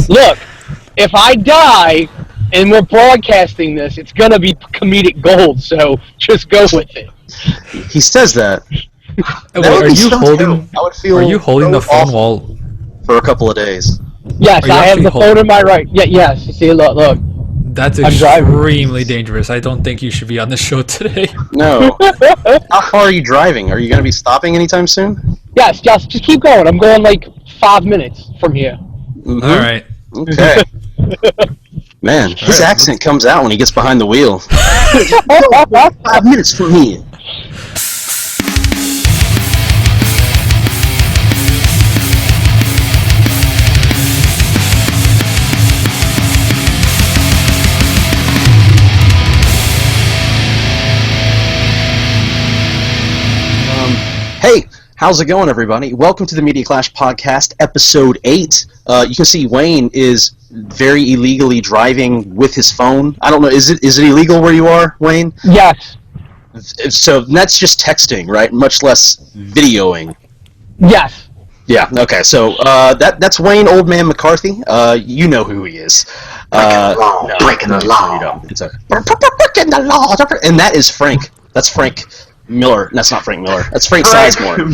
Look, if I die and we're broadcasting this, it's gonna be comedic gold. So just go with it. He says that. Wait, are you holding the phone while for a couple of days? Yes, I have the phone in my right. Yeah, yes. You see, look. That's extremely dangerous. I don't think you should be on the show today. No. How far are you driving? Are you going to be stopping anytime soon? Yes, just keep going. I'm going like 5 minutes from here. Mm-hmm. All right. Okay. Man, his accent comes out when he gets behind the wheel. 5 minutes from here. Hey, how's it going, everybody? Welcome to the Media Clash Podcast, Episode 8. You can see Wayne is very illegally driving with his phone. I don't know, is it illegal where you are, Wayne? Yes. So that's just texting, right? Much less videoing. Yes. Yeah, okay, so that's Wayne Old Man McCarthy. You know who he is. Breaking the law. Breaking the law. And that is Frank. That's Frank Miller. That's not Frank Miller. That's Frank Sizemore.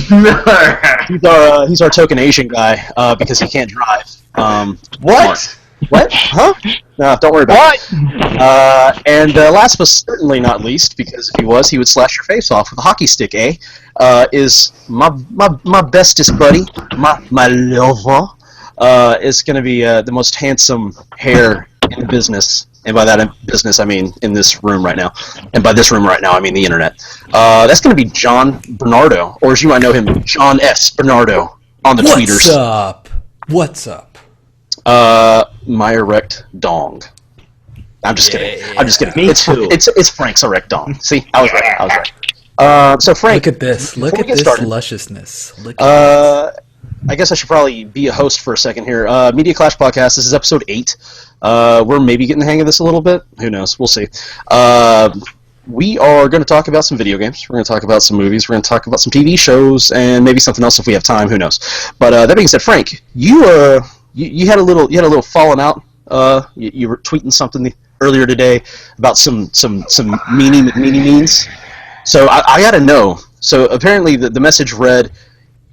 He's our token Asian guy because he can't drive. What? What? Huh? No, don't worry about it. And last but certainly not least, because if he was, he would slash your face off with a hockey stick, is my bestest buddy, my lover, is going to be the most handsome hair in business. And by that business, I mean in this room right now. And by this room right now, I mean the internet. That's going to be John Bernardo, or as you might know him, John S. Bernardo on the tweeters. What's up? My erect dong. I'm just kidding. I'm just kidding. It's Frank's erect dong. See, I was right. So Frank, look at this. Look at this lusciousness. I guess I should probably be a host for a second here. Media Clash Podcast. This is episode 8. We're maybe getting the hang of this a little bit. Who knows? We'll see. We are going to talk about some video games. We're going to talk about some movies. We're going to talk about some TV shows, and maybe something else if we have time. Who knows? But that being said, Frank, you had a little falling out. You were tweeting something earlier today about some meanies. So I got to know. So apparently the message read,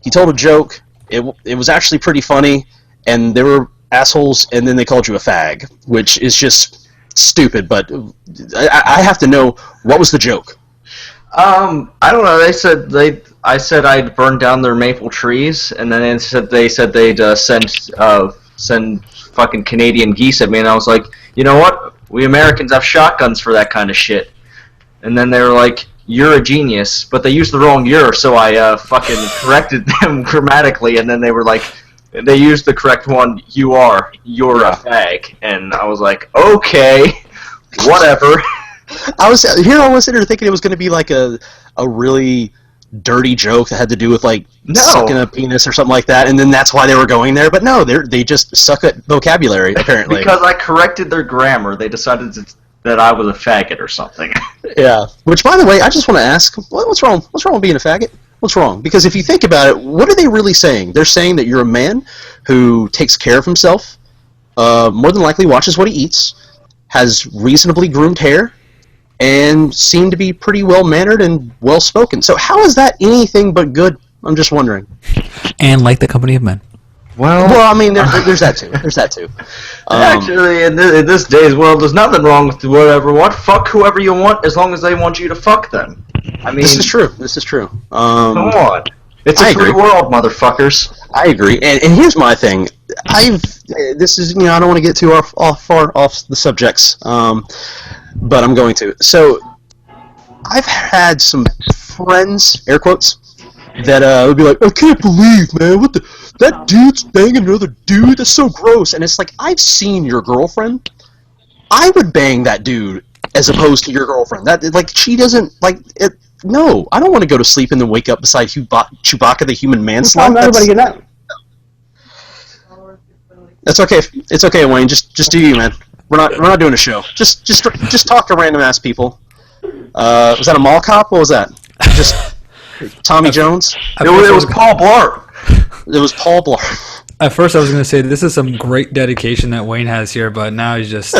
he told a joke. It was actually pretty funny, and they were assholes, and then they called you a fag, which is just stupid. But I have to know, what was the joke? I don't know. I said I'd burn down their maple trees, and then they said they'd send fucking Canadian geese at me, and I was like, you know what? We Americans have shotguns for that kind of shit. And then they were like, you're a genius, but they used the wrong "you're," so I fucking corrected them grammatically, and then they were like, they used the correct one, you're a fag, and I was like, okay, whatever. I was sitting here thinking it was going to be like a really dirty joke that had to do with like sucking a penis or something like that, and then that's why they were going there, but no, they just suck at vocabulary, apparently. Because I corrected their grammar, they decided that I was a faggot or something. Yeah. Which, by the way, I just want to ask, what's wrong? What's wrong with being a faggot? What's wrong? Because if you think about it, what are they really saying? They're saying that you're a man who takes care of himself, more than likely watches what he eats, has reasonably groomed hair, and seem to be pretty well-mannered and well-spoken. So how is that anything but good? I'm just wondering. And like the company of men. Well, I mean, there's that too. There's that too. Actually, in this day's world, there's nothing wrong with whatever. Fuck whoever you want, as long as they want you to fuck them. I mean, this is true. Come on, it's a free world, motherfuckers. I agree. And here's my thing. I don't want to get too far off the subjects, but I'm going to. So, I've had some friends, air quotes, that would be like, I can't believe, man, that dude's banging another dude, that's so gross. And it's like, I've seen your girlfriend. I would bang that dude as opposed to your girlfriend. That, like, she doesn't, like, it. No, I don't want to go to sleep and then wake up beside Chewbacca the human manslaughter. Everybody get that. That's okay. It's okay, Wayne. Just do you, man. We're not doing a show. Just talk to random ass people. Was that a mall cop? What was that? Just Tommy Jones? It was Paul Blart. It was Paul Blart. At first, I was going to say this is some great dedication that Wayne has here, but now he's just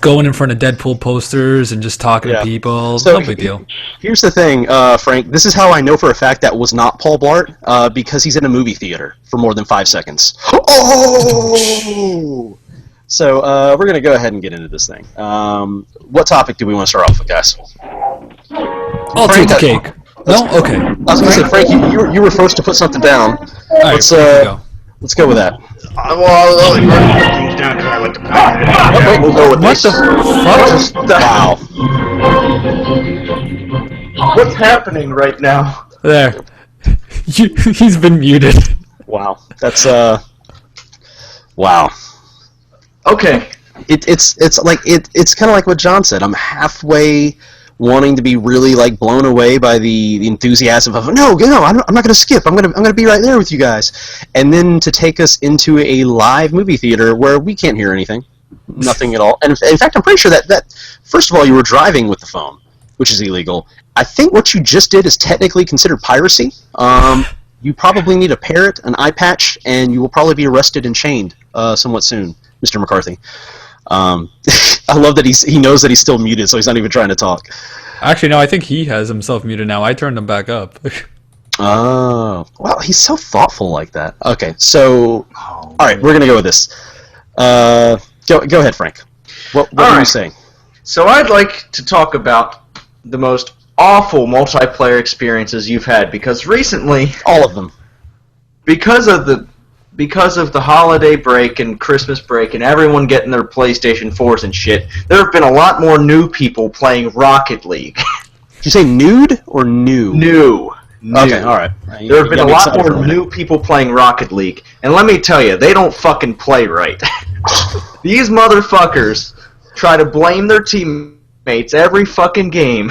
going in front of Deadpool posters and just talking to people. So, no big deal. Here's the thing, Frank. This is how I know for a fact that was not Paul Blart, because he's in a movie theater for more than 5 seconds. Oh! So we're going to go ahead and get into this thing. What topic do we want to start off with, guys? I'll take the cake. No? Okay. I was going to say, Frank, you were first to put something down. All right, Let's go with that. Well, I'll only write things down because I like to play. We'll go with What this. the fuck? Wow. What's happening right now? There. He's been muted. Wow. That's, wow. Okay. It's kind of like what John said. I'm halfway wanting to be really like blown away by the enthusiasm of no, I'm not going to skip. I'm going to be right there with you guys, and then to take us into a live movie theater where we can't hear anything, nothing at all. And in fact, I'm pretty sure that first of all, you were driving with the phone, which is illegal. I think what you just did is technically considered piracy. You probably need a parrot, an eye patch, and you will probably be arrested and chained somewhat soon, Mr. McCarthy. I love that he knows that he's still muted, so he's not even trying to talk. Actually, no, I think he has himself muted now. I turned him back up. Oh, well, he's so thoughtful like that. Okay, so all right, we're gonna go with this. Go ahead, Frank. What are you saying? So I'd like to talk about the most awful multiplayer experiences you've had, because recently, All of them. because of the holiday break and Christmas break and everyone getting their PlayStation 4s and shit, there have been a lot more new people playing Rocket League. Did you say nude or new? New. Okay, all right. There have been a lot more new people playing Rocket League, and let me tell you, they don't fucking play right. These motherfuckers try to blame their teammates every fucking game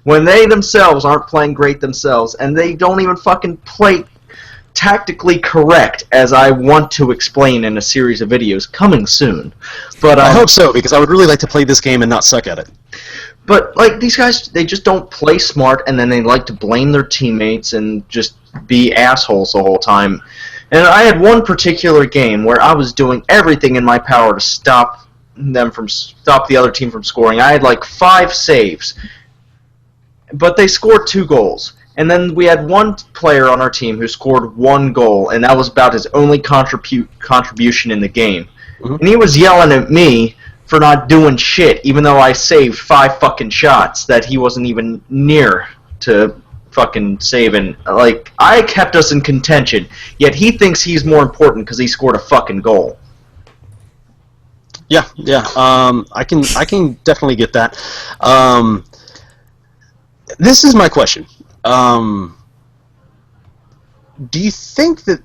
when they themselves aren't playing great themselves, and they don't even fucking play tactically correct, as I want to explain in a series of videos coming soon. But I hope so, because I would really like to play this game and not suck at it. But like these guys, they just don't play smart, and then they like to blame their teammates and just be assholes the whole time. And I had one particular game where I was doing everything in my power to stop the other team from scoring. I had like 5 saves, but they scored 2 goals. And then we had one player on our team who scored 1 goal, and that was about his only contribution in the game. Mm-hmm. And he was yelling at me for not doing shit, even though I saved 5 fucking shots that he wasn't even near to fucking save. And like, I kept us in contention, yet he thinks he's more important because he scored a fucking goal. Yeah. I can definitely get that. This is my question. Do you think that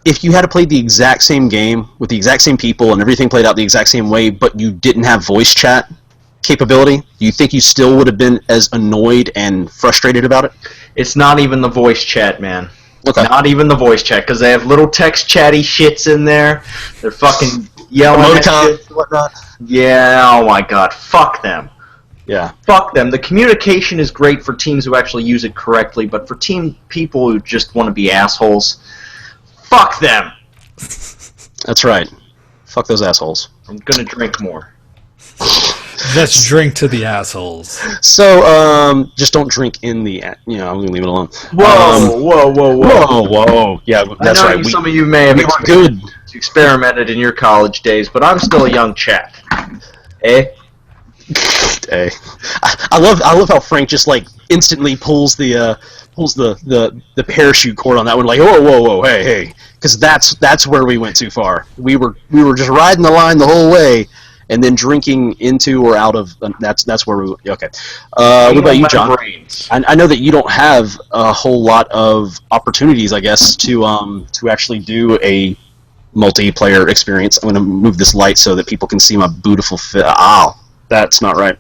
if you had to play the exact same game with the exact same people and everything played out the exact same way, but you didn't have voice chat capability, do you think you still would have been as annoyed and frustrated about it? It's not even the voice chat, man. Okay. Not even the voice chat, because they have little text chatty shits in there. They're fucking yelling at shit and whatnot. Yeah, oh my god, fuck them. Yeah. Fuck them. The communication is great for teams who actually use it correctly, but for people who just want to be assholes, fuck them. That's right. Fuck those assholes. I'm gonna drink more. Let's drink to the assholes. So, just don't drink in the, I'm gonna leave it alone. Whoa. Yeah, that's right. Some of you may have experimented in your college days, but I'm still a young chap. Eh? Hey. I love how Frank just like instantly pulls the parachute cord on that one, like whoa, hey, because that's where we went too far. We were just riding the line the whole way, and then drinking into or out of that's where we okay. What about you, John? I know that you don't have a whole lot of opportunities, I guess, to actually do a multiplayer experience. I'm gonna move this light so that people can see my beautiful fit. That's not right.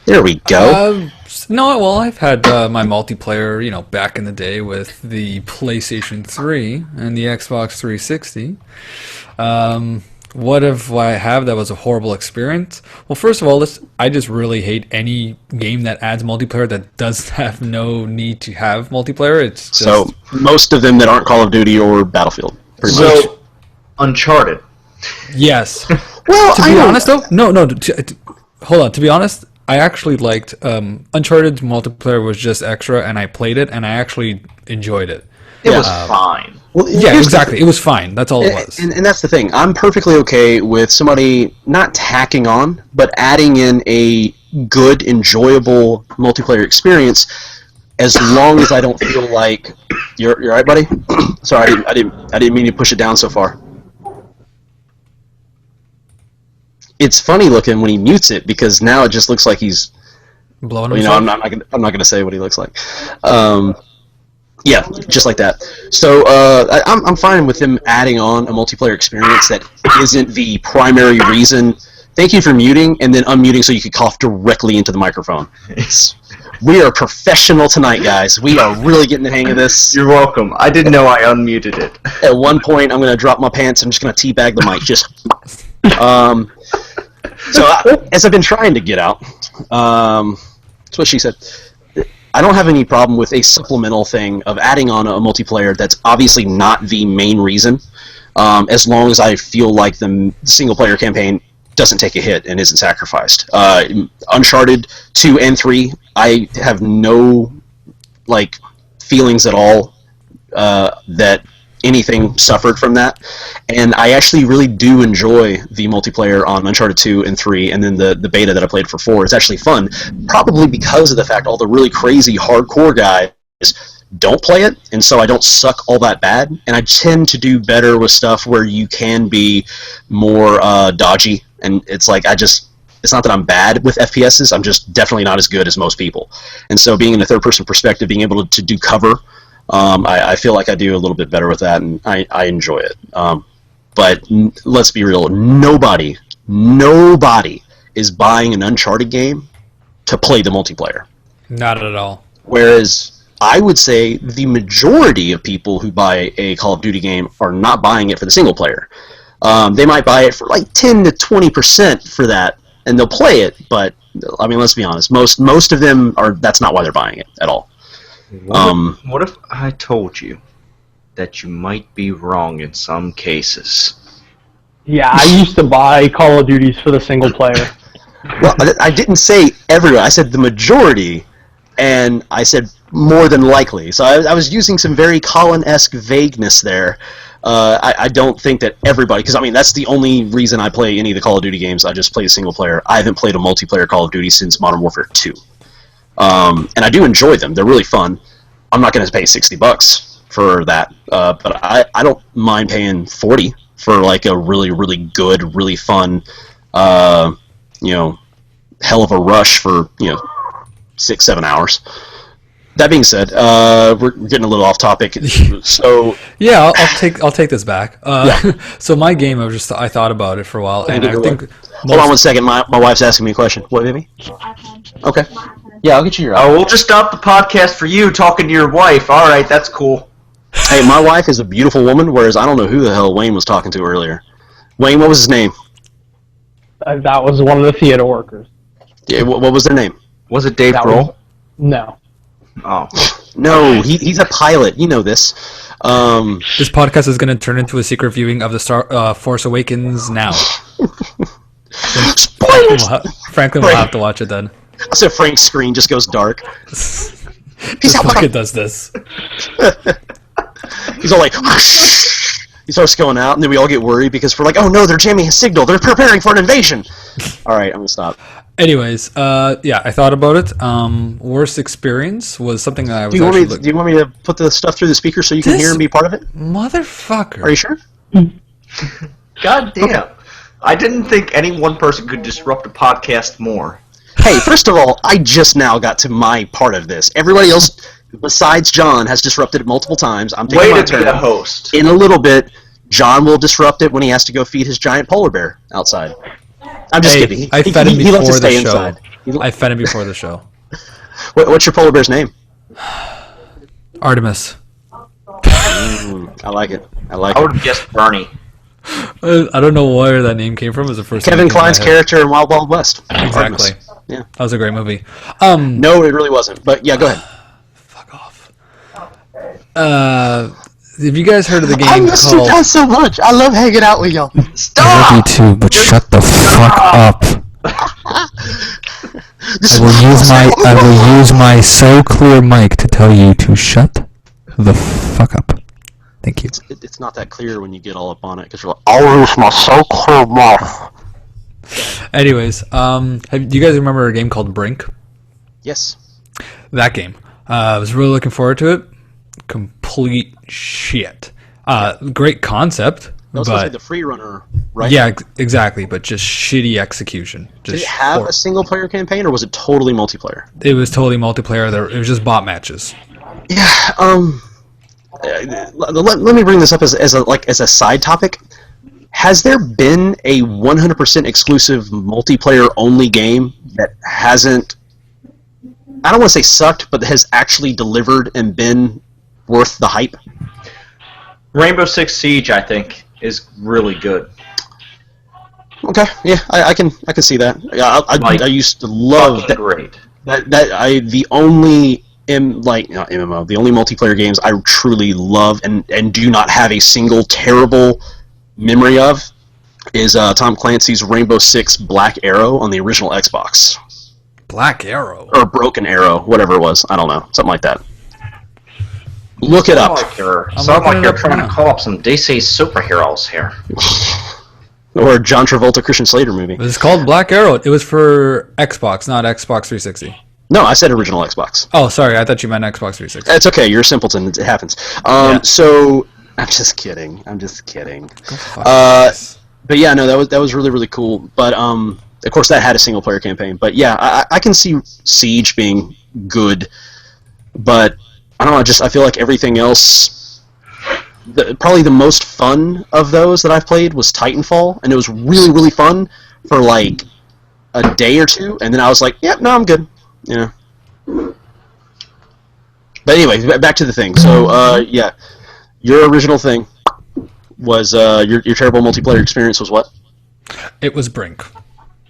There we go. No, well, I've had my multiplayer, back in the day with the PlayStation 3 and the Xbox 360. What if I have that was a horrible experience? Well, first of all, I just really hate any game that adds multiplayer that does have no need to have multiplayer. It's just... So most of them that aren't Call of Duty or Battlefield. Pretty much. Uncharted. Yes. Well, to be honest, though, no. Hold on. To be honest, I actually liked Uncharted's multiplayer was just extra, and I played it, and I actually enjoyed it. It was fine. Well, Yeah, exactly. It was fine. That's all it was. And that's the thing. I'm perfectly okay with somebody not tacking on, but adding in a good, enjoyable multiplayer experience, as long as I don't feel like you're all right, buddy. Sorry, I didn't mean to push it down so far. It's funny looking when he mutes it because now it just looks like he's Blowing you know. himself? I'm not gonna say what he looks like. Yeah, just like that. So I'm fine with him adding on a multiplayer experience that isn't the primary reason. Thank you for muting and then unmuting so you could cough directly into the microphone. We are professional tonight, guys. We are really getting the hang of this. You're welcome. I didn't know I unmuted it. At one point, I'm going to drop my pants. I'm just going to teabag the mic. Just. As I've been trying to get out, that's what she said. I don't have any problem with a supplemental thing of adding on a multiplayer that's obviously not the main reason, as long as I feel like the single-player campaign doesn't take a hit and isn't sacrificed. Uncharted 2 and 3, I have no feelings at all that anything suffered from that, and I actually really do enjoy the multiplayer on Uncharted 2 and 3, and then the beta that I played for 4 is actually fun, probably because of the fact all the really crazy hardcore guys don't play it, and so I don't suck all that bad, and I tend to do better with stuff where you can be more dodgy, and it's like it's not that I'm bad with FPSs, I'm just definitely not as good as most people, and so being in a third-person perspective, being able to do cover, I feel like I do a little bit better with that, and I enjoy it. But let's be real, nobody is buying an Uncharted game to play the multiplayer. Not at all. Whereas I would say the majority of people who buy a Call of Duty game are not buying it for the single player. They might buy it for 10 to 20% for that, and they'll play it, but I mean, let's be honest, most of them that's not why they're buying it at all. What if I told you that you might be wrong in some cases? Yeah, I used to buy Call of Duties for the single player. Well, I didn't say everyone. I said the majority, and I said more than likely. So I was using some very Colin-esque vagueness there. I don't think that everybody, because I mean that's the only reason I play any of the Call of Duty games. I just play a single player. I haven't played a multiplayer Call of Duty since Modern Warfare 2. And I do enjoy them. They're really fun. I'm not going to pay $60 for that, but I don't mind paying $40 for a really, really good, really fun, hell of a rush for 6-7 hours. That being said, we're getting a little off topic. So yeah, I'll take this back. So my game, I thought about it for a while, and I think. Hold on one second. My wife's asking me a question. What, baby? Okay. Yeah, I'll get you your. Oh, we'll just stop the podcast for you talking to your wife. All right, that's cool. Hey, my wife is a beautiful woman, whereas I don't know who the hell Wayne was talking to earlier. Wayne, what was his name? That was one of the theater workers. Yeah, what was their name? Was it Dave Grohl? No. Oh. No, he's a pilot. You know this. This podcast is going to turn into a secret viewing of the Force Awakens now. Spoilers! Franklin will have to watch it then. So Frank's screen just goes dark. This fucking does this. He's all like, he starts going out, and then we all get worried because we're like, oh no, they're jamming a signal. They're preparing for an invasion. All right, I'm gonna stop. Anyways, yeah, I thought about it. Worst experience was something that I was. Do you want me to put the stuff through the speaker so you can hear and be part of it? Motherfucker. Are you sure? God damn. Okay. I didn't think any one person could disrupt a podcast more. Hey, first of all, I just now got to my part of this. Everybody else, besides John, has disrupted it multiple times. I'm taking my turn. Way to be the host. In a little bit, John will disrupt it when he has to go feed his giant polar bear outside. I'm just kidding. I fed him before the show. Inside. I fed him before the show. What's your polar bear's name? Artemis. I like it. I would have guessed Bernie. I don't know where that name came from. It was the first Kevin thing that came to my Kline's head. character in Wild Wild West. Exactly. Yeah. That was a great movie. No, it really wasn't. But yeah, go ahead. Fuck off. Have you guys heard of the game I miss you called... guys so much. I love hanging out with y'all. I love you too, but shut the fuck up. I will use my so clear mic to tell you to shut the fuck up. Thank you. It's not that clear when you get all up on it because you're like, I'll use my so clear mouth. Anyways, do you guys remember a game called Brink? Yes. That game. I was really looking forward to it. Complete shit. Great concept. That was supposed to be the free runner, right? Yeah, exactly, but just shitty execution. Did it have a single player campaign, or was it totally multiplayer? It was totally multiplayer. It was just bot matches. Yeah. Let me bring this up as a side topic. Has there been a 100% exclusive multiplayer only game that hasn't? I don't want to say sucked, but has actually delivered and been worth the hype? Rainbow Six Siege, I think, is really good. Okay, yeah, I can see that. Yeah, I used to love that. Great. The only MMO, the only multiplayer games I truly love and do not have a single terrible memory of is Tom Clancy's Rainbow Six Black Arrow on the original Xbox. Black Arrow? Or Broken Arrow, whatever it was. I don't know, something like that. Look it up. Sound like you're trying to call up some DC superheroes here. Or a John Travolta Christian Slater movie. It was called Black Arrow. It was for Xbox, not Xbox 360. No, I said original Xbox. Oh, sorry. I thought you meant Xbox 360. It's okay. You're a simpleton. It happens. Yeah. So I'm just kidding. But yeah, no, that was really, really cool. But of course that had a single player campaign. But yeah, I can see Siege being good, but I don't know. I feel like everything else. Probably the most fun of those that I've played was Titanfall, and it was really, really fun for like a day or two, and then I was like, "Yep, no, I'm good." Yeah. But anyway, back to the thing. So yeah, your original thing was your terrible multiplayer experience was what? It was Brink.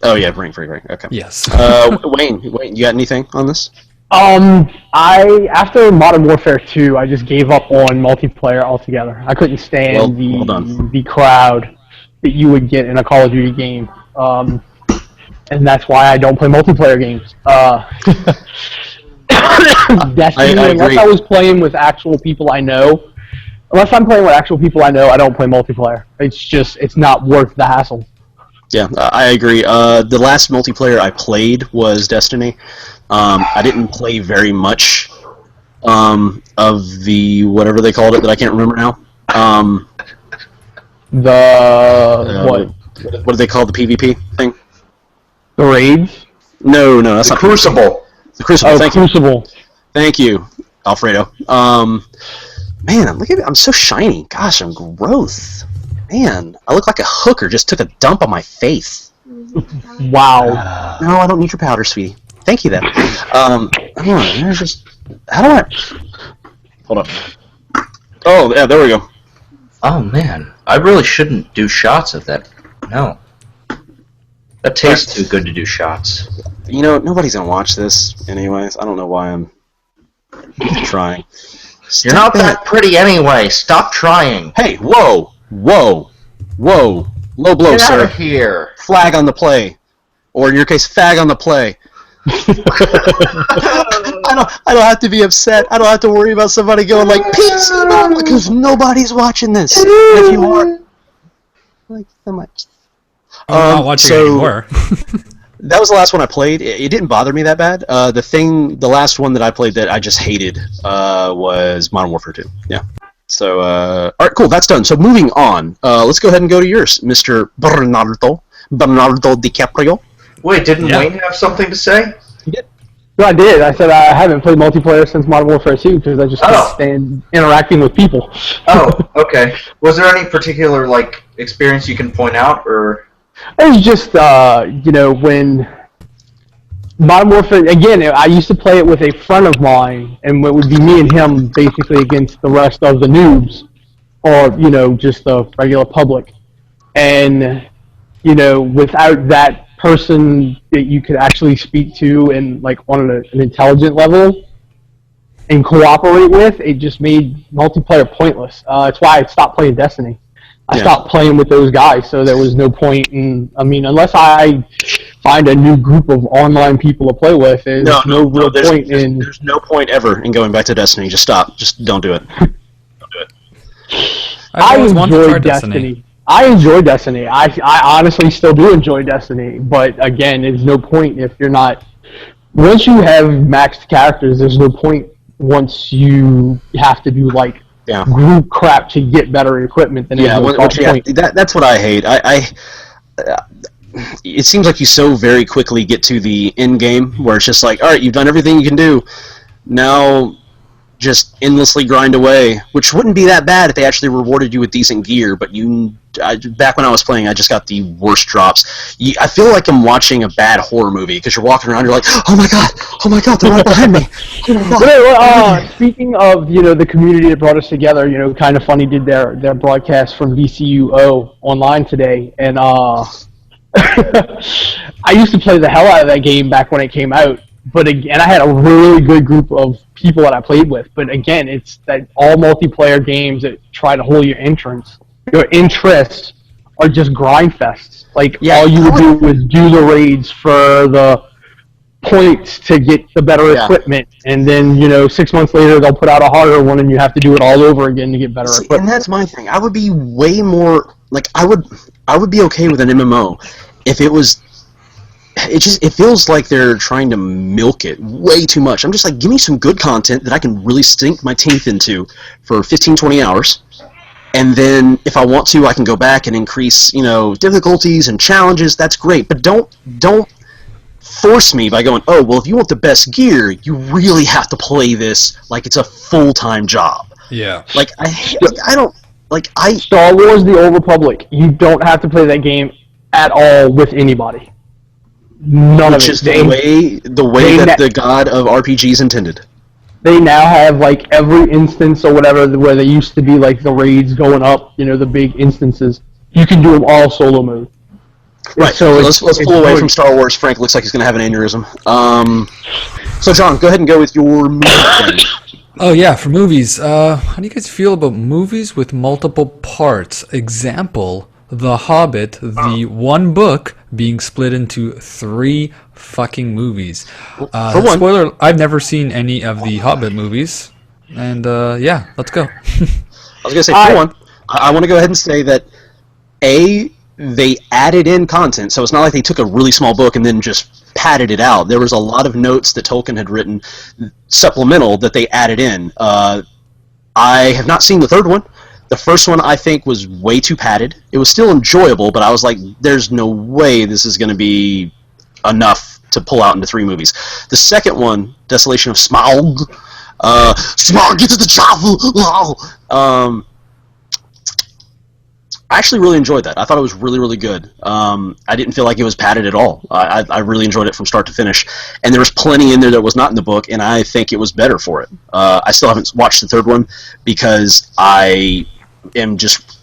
Oh yeah, Brink. Okay. Yes. Wayne, you got anything on this? After Modern Warfare 2, I just gave up on multiplayer altogether. I couldn't stand the crowd that you would get in a Call of Duty game, and that's why I don't play multiplayer games. Destiny, unless I was playing with actual people I know. Unless I'm playing with actual people I know, I don't play multiplayer. It's not worth the hassle. Yeah, I agree. The last multiplayer I played was Destiny. I didn't play very much of the whatever they called it that I can't remember now. What do they call the PvP thing? The raids? No, that's not Crucible. The Crucible. Oh, Crucible. Thank you, Alfredo. Man, look at me. I'm so shiny. Gosh, I'm gross. Man, I look like a hooker just took a dump on my face. Wow. No, I don't need your powder, sweetie. Thank you, then. How do I... Hold up. Oh, yeah, there we go. Oh, man. I really shouldn't do shots of that. No. That tastes too good to do shots. You know, nobody's going to watch this anyways. I don't know why I'm trying. You're not that pretty anyway. Stop trying. Hey, whoa. Low blow, Get sir. out of here. Flag on the play. Or in your case, fag on the play. I don't have to be upset. I don't have to worry about somebody going like, PC, because nobody's watching this. And if you are, like so much. I'm not watching anymore. That was the last one I played. It didn't bother me that bad. The last one that I played that I just hated was Modern Warfare 2. Yeah. So, all right, cool. That's done. So moving on. Let's go ahead and go to yours, Mr. Bernardo DiCaprio. Wait, didn't Wayne have something to say? He did. No, I did. I said I haven't played multiplayer since Modern Warfare 2 because I just can't stand interacting with people. Oh, okay. Was there any particular experience you can point out, or? It was just when Modern Warfare again. I used to play it with a friend of mine, and it would be me and him basically against the rest of the noobs, or just the regular public. and you know, without that person that you could actually speak to and like on an intelligent level and cooperate with, it just made multiplayer pointless. That's why I stopped playing Destiny. I stopped playing with those guys, so there was no point in. I mean, unless I find a new group of online people to play with, there's no real point in. There's no point ever in going back to Destiny. Just stop. Just don't do it. Don't do it. I enjoy Destiny. I enjoy Destiny. I honestly still do enjoy Destiny, but again, there's no point if you're not. Once you have maxed characters, there's no point once you have to do like group crap to get better equipment. Then that's what I hate. It seems like you so very quickly get to the end game where it's just like, all right, you've done everything you can do. Now, just endlessly grind away, which wouldn't be that bad if they actually rewarded you with decent gear. But back when I was playing, I just got the worst drops. I feel like I'm watching a bad horror movie because you're walking around, you're like, oh my god, they're right behind me. Speaking of, you know, the community that brought us together, you know, Kind of Funny did their broadcast from VCUO online today, and I used to play the hell out of that game back when it came out. But again, I had a really good group of people that I played with. But again, it's that all multiplayer games that try to hold your interest are just grind fests. Like all you would do is do the raids for the points to get the better equipment, and then 6 months later they'll put out a harder one, and you have to do it all over again to get better equipment. And that's my thing. I would be way more like I would be okay with an MMO if it was. It feels like they're trying to milk it way too much. I'm just like, give me some good content that I can really sink my teeth into for 15, 20 hours. And then if I want to, I can go back and increase, difficulties and challenges. That's great. But don't force me by going, oh, well, if you want the best gear, you really have to play this like it's a full-time job. Yeah. Like, I don't... Like, Star Wars The Old Republic, you don't have to play that game at all with anybody. None of it. Which is the way that the god of RPGs intended. They now have like every instance or whatever where they used to be like the raids going up, the big instances. You can do them all solo mode. Right. So let's pull away from Star Wars. Frank looks like he's going to have an aneurysm. So John, go ahead and go with your movie thing. Oh yeah, for movies. How do you guys feel about movies with multiple parts? Example: The Hobbit, the one book being split into 3 fucking movies. Spoiler: I've never seen any of the Hobbit movies, and yeah, let's go. I was gonna say for one, I want to go ahead and say that they added in content, so it's not like they took a really small book and then just padded it out. There was a lot of notes that Tolkien had written, supplemental, that they added in. I have not seen the third one. The first one, I think, was way too padded. It was still enjoyable, but I was like, there's no way this is going to be enough to pull out into 3 movies. The second one, Desolation of Smaug, Smaug, get to the travel! I actually really enjoyed that. I thought it was really, really good. I didn't feel like it was padded at all. I really enjoyed it from start to finish. And there was plenty in there that was not in the book, and I think it was better for it. I still haven't watched the third one because I am just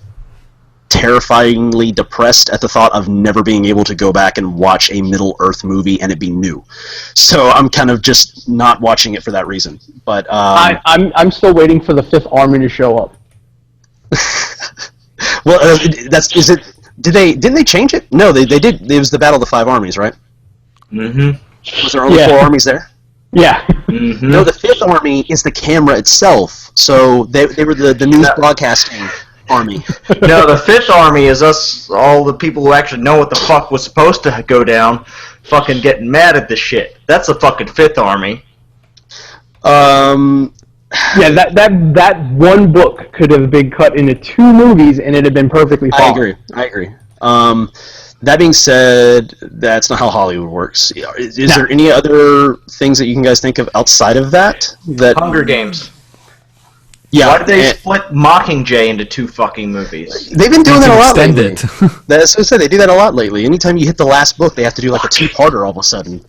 terrifyingly depressed at the thought of never being able to go back and watch a Middle-earth movie and it be new. So I'm kind of just not watching it for that reason. But I'm still waiting for the Fifth Army to show up. Well, didn't they change it? No, they did. It was the Battle of the Five Armies, right? Mm-hmm. Was there only 4 armies there? Yeah. Mm-hmm. No, the Fifth Army is the camera itself. So they were the news broadcasting army. No, the Fifth Army is us, all the people who actually know what the fuck was supposed to go down, fucking getting mad at this shit. That's the fucking Fifth Army. Yeah, that one book could have been cut into 2 movies, and it'd have been perfectly fine. I agree. That being said, that's not how Hollywood works. Is there any other things that you can guys think of outside of that? Hunger Games. Yeah. Why did they split Mockingjay into 2 fucking movies? They've been doing that a lot lately. That's what I said. They do that a lot lately. Anytime you hit the last book, they have to do like a 2-parter all of a sudden.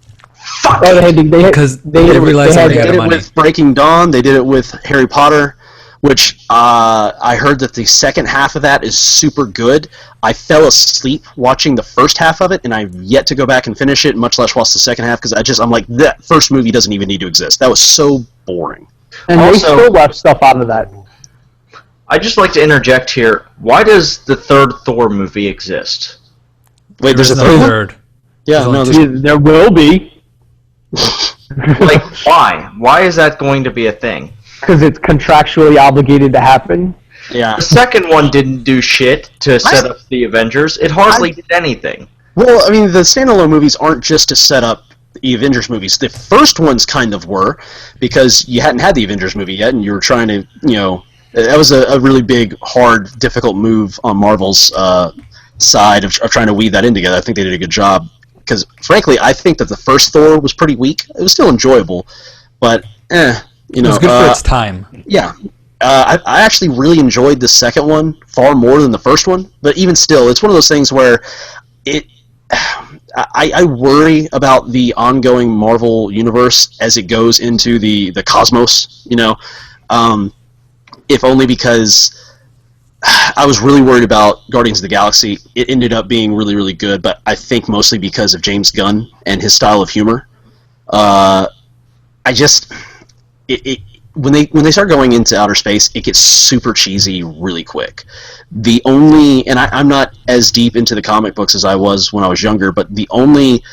Because they realized they had it with Breaking Dawn. They did it with Harry Potter. which I heard that the second half of that is super good. I fell asleep watching the first half of it, and I've yet to go back and finish it, much less watch the second half, because I'm like, that first movie doesn't even need to exist. That was so boring. And they still left stuff out of that. I'd just like to interject here. Why does the third Thor movie exist? Wait, there's a third. Yeah, no, there will be. Like, why? Why is that going to be a thing? Because it's contractually obligated to happen. Yeah. The second one didn't do shit to set up the Avengers. It hardly did anything. Well, I mean, the standalone movies aren't just to set up the Avengers movies. The first ones kind of were, because you hadn't had the Avengers movie yet, and you were trying to, that was a really big, hard, difficult move on Marvel's side of trying to weave that in together. I think they did a good job, because, frankly, I think that the first Thor was pretty weak. It was still enjoyable, but, it was good for its time. Yeah. I actually really enjoyed the second one far more than the first one, but even still, it's one of those things where I worry about the ongoing Marvel universe as it goes into the cosmos, if only because I was really worried about Guardians of the Galaxy. It ended up being really, really good, but I think mostly because of James Gunn and his style of humor. When they start going into outer space, it gets super cheesy really quick. I'm not as deep into the comic books as I was when I was younger, but the only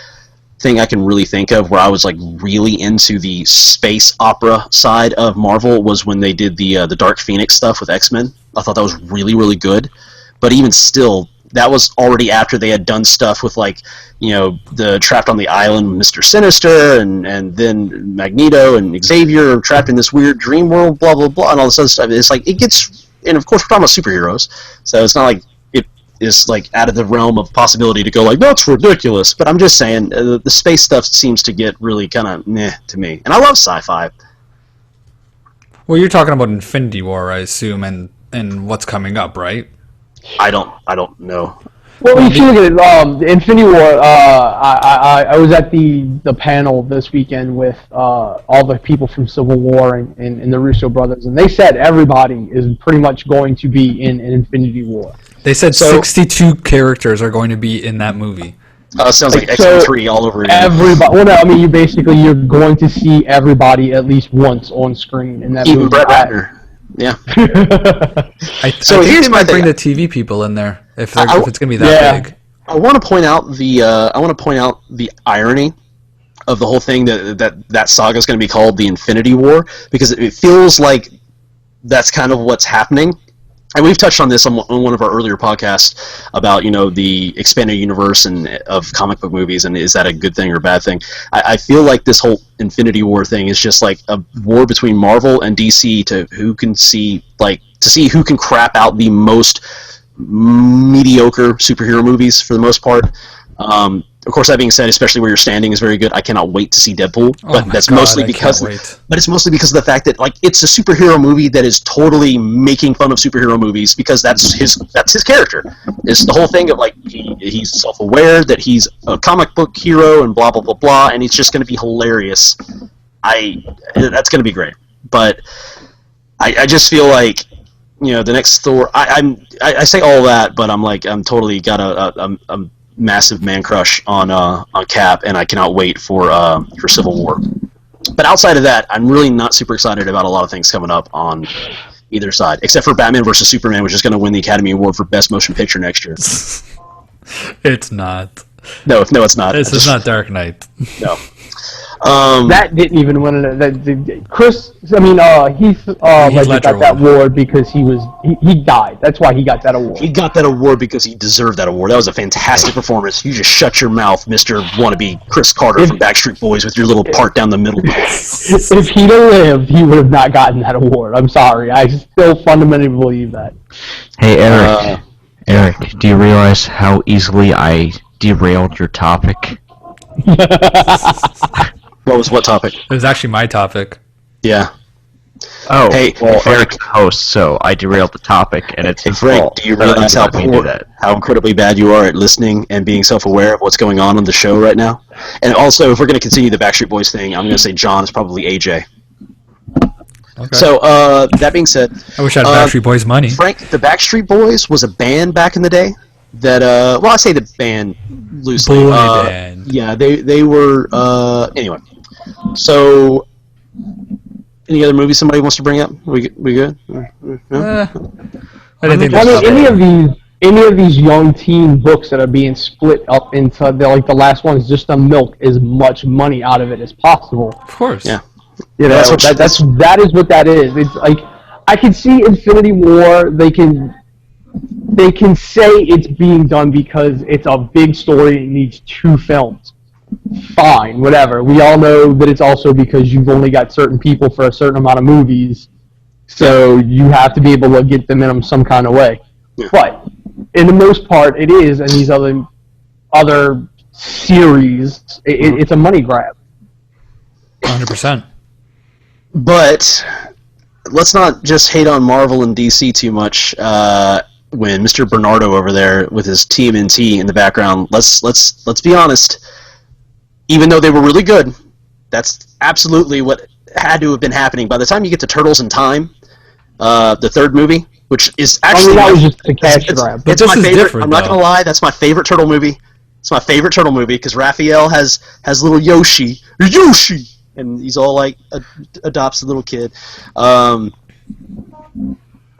thing I can really think of where I was like really into the space opera side of Marvel was when they did the Dark Phoenix stuff with X-Men. I thought that was really, really good, but even still, that was already after they had done stuff with the Trapped on the Island, Mr. Sinister, and then Magneto and Xavier trapped in this weird dream world, blah blah blah, and all this other stuff. It's like it gets, and of course we're talking about superheroes, so it's not like it is like out of the realm of possibility to go like that's ridiculous. But I'm just saying the space stuff seems to get really kind of meh to me, and I love sci-fi. Well, you're talking about Infinity War, I assume, and what's coming up, right? I don't know. Well, you should look at it. Infinity War. I was at the panel this weekend with all the people from Civil War and the Russo brothers, and they said everybody is pretty much going to be in Infinity War. They said 62 characters are going to be in that movie. Sounds like X-Men 3 all over again. Everybody. Well, no, I mean you're going to see everybody at least once on screen in that movie. Even Brett Ratner. Yeah. I think they might bring the TV people in there if it's going to be that big. I want to point out the irony of the whole thing that saga is going to be called the Infinity War, because it feels like that's kind of what's happening. And we've touched on this on one of our earlier podcasts about the expanded universe and of comic book movies, and is that a good thing or a bad thing? I feel like this whole Infinity War thing is just like a war between Marvel and DC to see who can crap out the most mediocre superhero movies for the most part. Of course, that being said, especially Where You're Standing is very good. I cannot wait to see Deadpool, but it's mostly because of the fact that it's a superhero movie that is totally making fun of superhero movies, because that's his character. It's the whole thing of he's self-aware that he's a comic book hero and blah blah blah blah, and it's just going to be hilarious. That's going to be great, but I just feel like the next Thor. I say all that, but I'm totally got a massive man crush on Cap, and I cannot wait for Civil War. But outside of that, I'm really not super excited about a lot of things coming up on either side, except for Batman vs Superman, which is going to win the Academy Award for Best Motion Picture next year. It's not. No, it's not. It's not Dark Knight. No. That didn't even win it. Heath got that award because he died. That's why he got that award. He got that award because he deserved that award. That was a fantastic performance. You just shut your mouth, Mr. Wannabe Chris Carter from Backstreet Boys, with your little part down the middle. If he'd have lived, he would have not gotten that award. I'm sorry. I still fundamentally believe that. Hey, Eric, do you realize how easily I derailed your topic? What topic? It was actually my topic. Yeah. Oh, hey, well, Eric's the host, so I derailed the topic, and it's his fault. Do you realize how incredibly bad you are at listening and being self-aware of what's going on the show right now? And also, if we're going to continue the Backstreet Boys thing, I'm going to say John is probably AJ. Okay. So, that being said, I wish I had Backstreet Boys money. Frank, the Backstreet Boys was a band back in the day that, well, I say the band loosely. Boy band. Yeah, they were, anyway. So, any other movies somebody wants to bring up? We good? No? I didn't think I that's mean, any of these young teen books that are being split up into the last one is just to milk as much money out of it as possible. Of course. Yeah. You know, that is what that is. It's like I can see Infinity War. They can say it's being done because it's a big story and it needs 2 films. Fine, whatever. We all know that it's also because you've only got certain people for a certain amount of movies, so you have to be able to get them in them some kind of way. Yeah. But in the most part, it is, and these other series, it's a money grab. 100%. But let's not just hate on Marvel and DC too much. When Mr. Bernardo over there with his TMNT in the background, let's be honest. Even though they were really good, that's absolutely what had to have been happening. By the time you get to Turtles in Time, the 3rd movie, which is actually that was just a cash grab. But it's this my is favorite. different, I'm not gonna though. lie, that's my favorite turtle movie. It's my favorite turtle movie because Raphael has little Yoshi, and he's all like adopts a little kid. And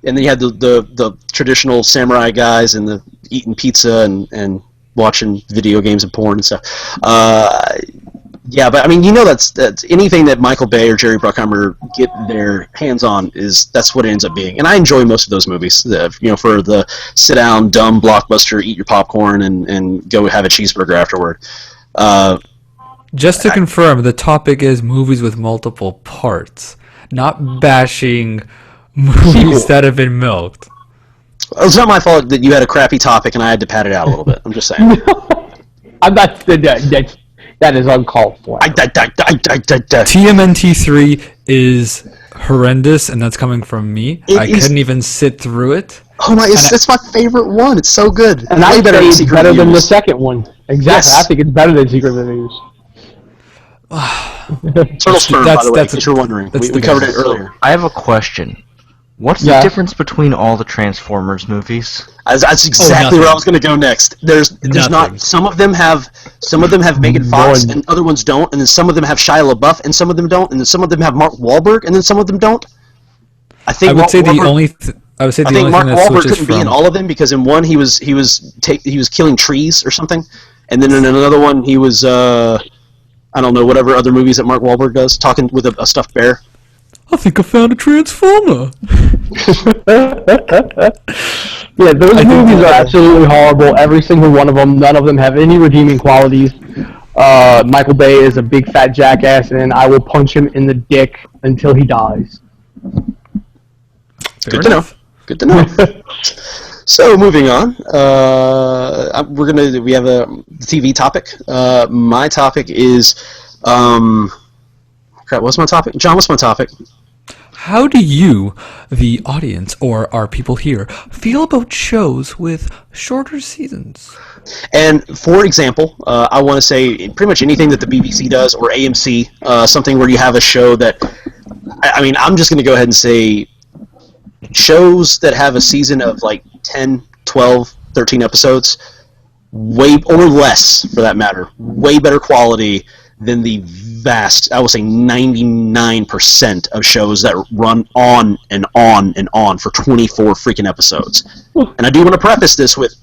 then you had the traditional samurai guys and the eating pizza and watching video games and porn and stuff. Yeah, but I mean, you know, that's anything that Michael Bay or Jerry Bruckheimer get their hands on that's what it ends up being. And I enjoy most of those movies. For the sit down, dumb blockbuster, eat your popcorn and go have a cheeseburger afterward. Just to confirm, the topic is movies with multiple parts, not bashing movies that have been milked. It's not my fault that you had a crappy topic and I had to pad it out a little bit. I'm just saying. I'm not. That is uncalled for. TMNT3 is horrendous, and that's coming from me. I couldn't even sit through it. Oh my! It's my favorit one. It's so good. And I better say it's better than the second one. Exactly. Yes. I think it's better than Secret of the News. Turtle Sperm, by the way, that's if you're wondering. that's We the covered it best. earlier. I have a question. What's the difference between all the Transformers movies? That's exactly where I was going to go next. There's Nothing. not. Some of them have Megan Fox, and other ones don't, and then some of them have Shia LaBeouf, and some of them don't, and then some of them have Mark Wahlberg, and then some of them don't. I think I would say Mark the Wahlberg- only Mark thing that Wahlberg switches couldn't be in from all of them because in one he was killing trees or something, and then in another one he was I don't know, whatever other movies that Mark Wahlberg does, talking with a stuffed bear. I think I found a Transformer. Yeah, those movies are absolutely horrible. Every single one of them. None of them have any redeeming qualities. Michael Bay is a big fat jackass, and I will punch him in the dick until he dies. Fair Good enough. to know. So moving on, we have a TV topic. My topic is, crap. What's my topic? John, what's my topic? How do you, the audience, or our people here, feel about shows with shorter seasons? And for example, I want to say pretty much anything that the BBC does or AMC, something where you have a show that, I mean, I'm just going to go ahead and say shows that have a season of like 10, 12, 13 episodes, way, or less for that matter, way better quality than the vast, I will say 99% of shows that run on and on and on for 24 freaking episodes. And I do want to preface this with,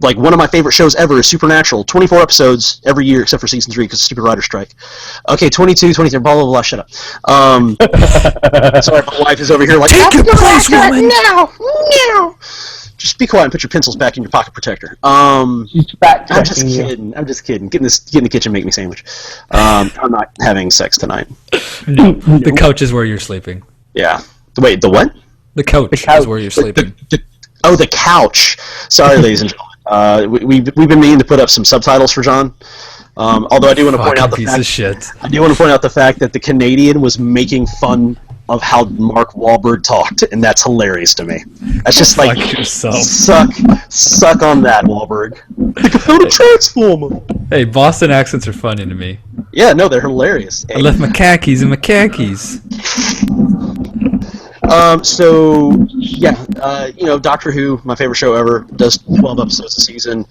like, one of my favorite shows ever is Supernatural. 24 episodes every year except for season 3 because stupid writer strike. Okay, 22, 23, blah, blah, blah, shut up. Sorry, my wife is over here like, Take your place, woman! No! Just be quiet and put your pencils back in your pocket protector. She's fact I'm just checking you. kidding. I'm just kidding. Get in the kitchen, make me a sandwich. I'm not having sex tonight. No, the couch is where you're sleeping. Yeah. Wait, the what? The couch is where you're sleeping. The couch. Sorry, ladies and gentlemen. We've been meaning to put up some subtitles for John. Although I do want to point out Fucking piece of shit. I do want to point out the fact that the Canadian was making fun of how Mark Wahlberg talked, and that's hilarious to me. That's just like, Fuck yourself. suck on that, Wahlberg. They could build a transformer. Hey, Boston accents are funny to me. Yeah, no, they're hilarious. I left my khakis in my khakis. So yeah, Doctor Who, my favorite show ever, does 12 episodes a season.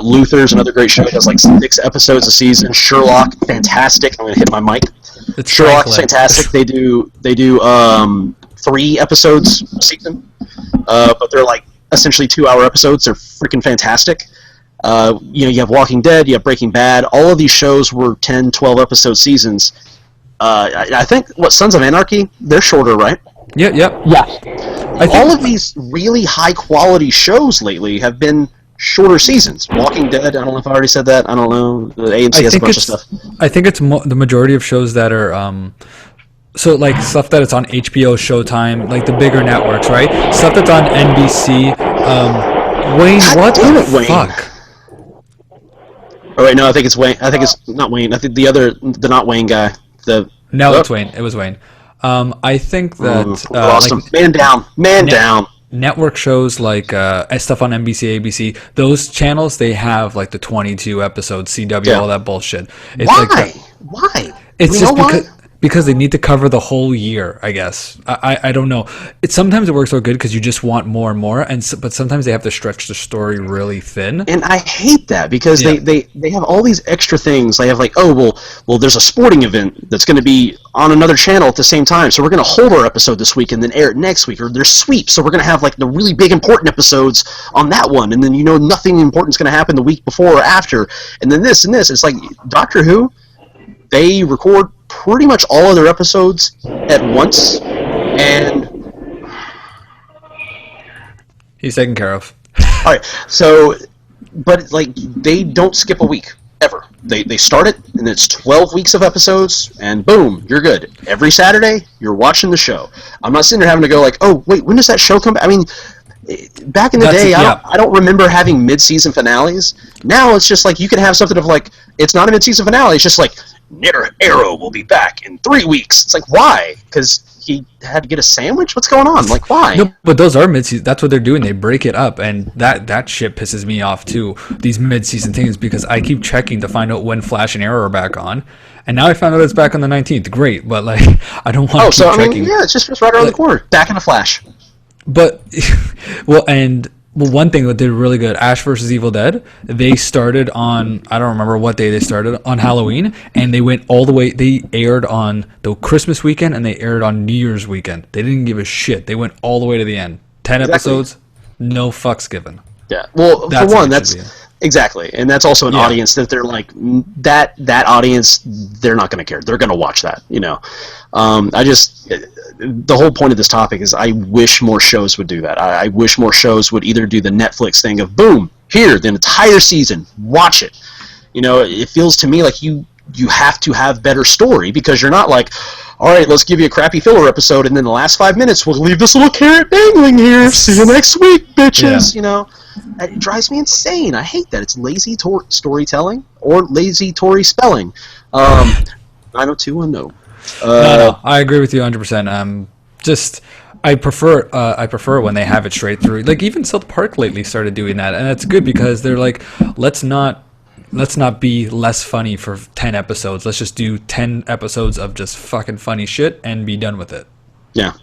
Luther's another great show, does like 6 episodes a season. Sherlock, fantastic. I'm gonna hit my mic. It's Sherlock's fantastic. They do 3 episodes a season, but they're like essentially 2-hour episodes. They're freaking fantastic. You have Walking Dead, you have Breaking Bad. All of these shows were 10, 12 episode seasons. I think Sons of Anarchy, they're shorter, right? Yeah. Yeah. All of these really high quality shows lately have been shorter seasons. Walking Dead, I don't know if I already said that. I don't know. The AMC has a bunch of stuff. I think it's the majority of shows that are so like stuff that it's on HBO, Showtime, like the bigger networks, right? Stuff that's on NBC. Wayne, God what damn the it, Wayne. fuck? Oh wait, no, I think it's Wayne. I think it's not Wayne. I think the not Wayne guy. It's Wayne. It was Wayne. I think that lost him. Man down. Network shows like stuff on NBC, ABC, those channels, they have like the 22 episodes, CW, all that bullshit. It's Why? Like Why? it's just because they need to cover the whole year, I guess. I don't know. Sometimes it works so good because you just want more and more, but sometimes they have to stretch the story really thin. And I hate that because they have all these extra things. They have like, well, there's a sporting event that's going to be on another channel at the same time, so we're going to hold our episode this week and then air it next week. Or there's sweeps, so we're going to have like the really big important episodes on that one, and then nothing important's going to happen the week before or after. And then this and this. It's like Doctor Who. They record pretty much all of their episodes at once, and he's taken care of. All right, so, but like they don't skip a week ever. They start it, and it's 12 weeks of episodes, and boom, you're good. Every Saturday, you're watching the show. I'm not sitting there having to go like, oh wait, when does that show come back? I mean, back in the day, I don't remember having mid-season finales. Now it's just like you can have something of like, it's not a mid-season finale. It's just like, Arrow will be back in 3 weeks. It's like, why? Because he had to get a sandwich? What's going on? Like, why? No, but those are mid-season. That's what they're doing. They break it up, and that shit pisses me off too. These mid-season things, because I keep checking to find out when Flash and Arrow are back on, and now I found out it's back on the 19th. Great, but like, I don't want to keep checking. It's just right around the corner. Back in a Flash. But one thing that did really good, Ash vs. Evil Dead, they started on, I don't remember what day they started, on Halloween, and they went all the way, they aired on the Christmas weekend, and they aired on New Year's weekend. They didn't give a shit. They went all the way to the end. 10 episodes, no fucks given. Yeah, well, for one, that's... Exactly, and that's also an audience that they're like, that audience, they're not going to care. They're going to watch that, the whole point of this topic is I wish more shows would do that. I wish more shows would either do the Netflix thing of, boom, here, the entire season, watch it. It feels to me like you have to have better story, because you're not like, all right, let's give you a crappy filler episode, and then the last 5 minutes, we'll leave this little carrot dangling here. See you next week, bitches, It drives me insane. I hate that. It's lazy storytelling or lazy Tory spelling. 9021 no. No, I agree with you 100%. I prefer when they have it straight through. Like even South Park lately started doing that, and that's good because they're like, let's not be less funny for 10 episodes. Let's just do 10 episodes of just fucking funny shit and be done with it. Yeah.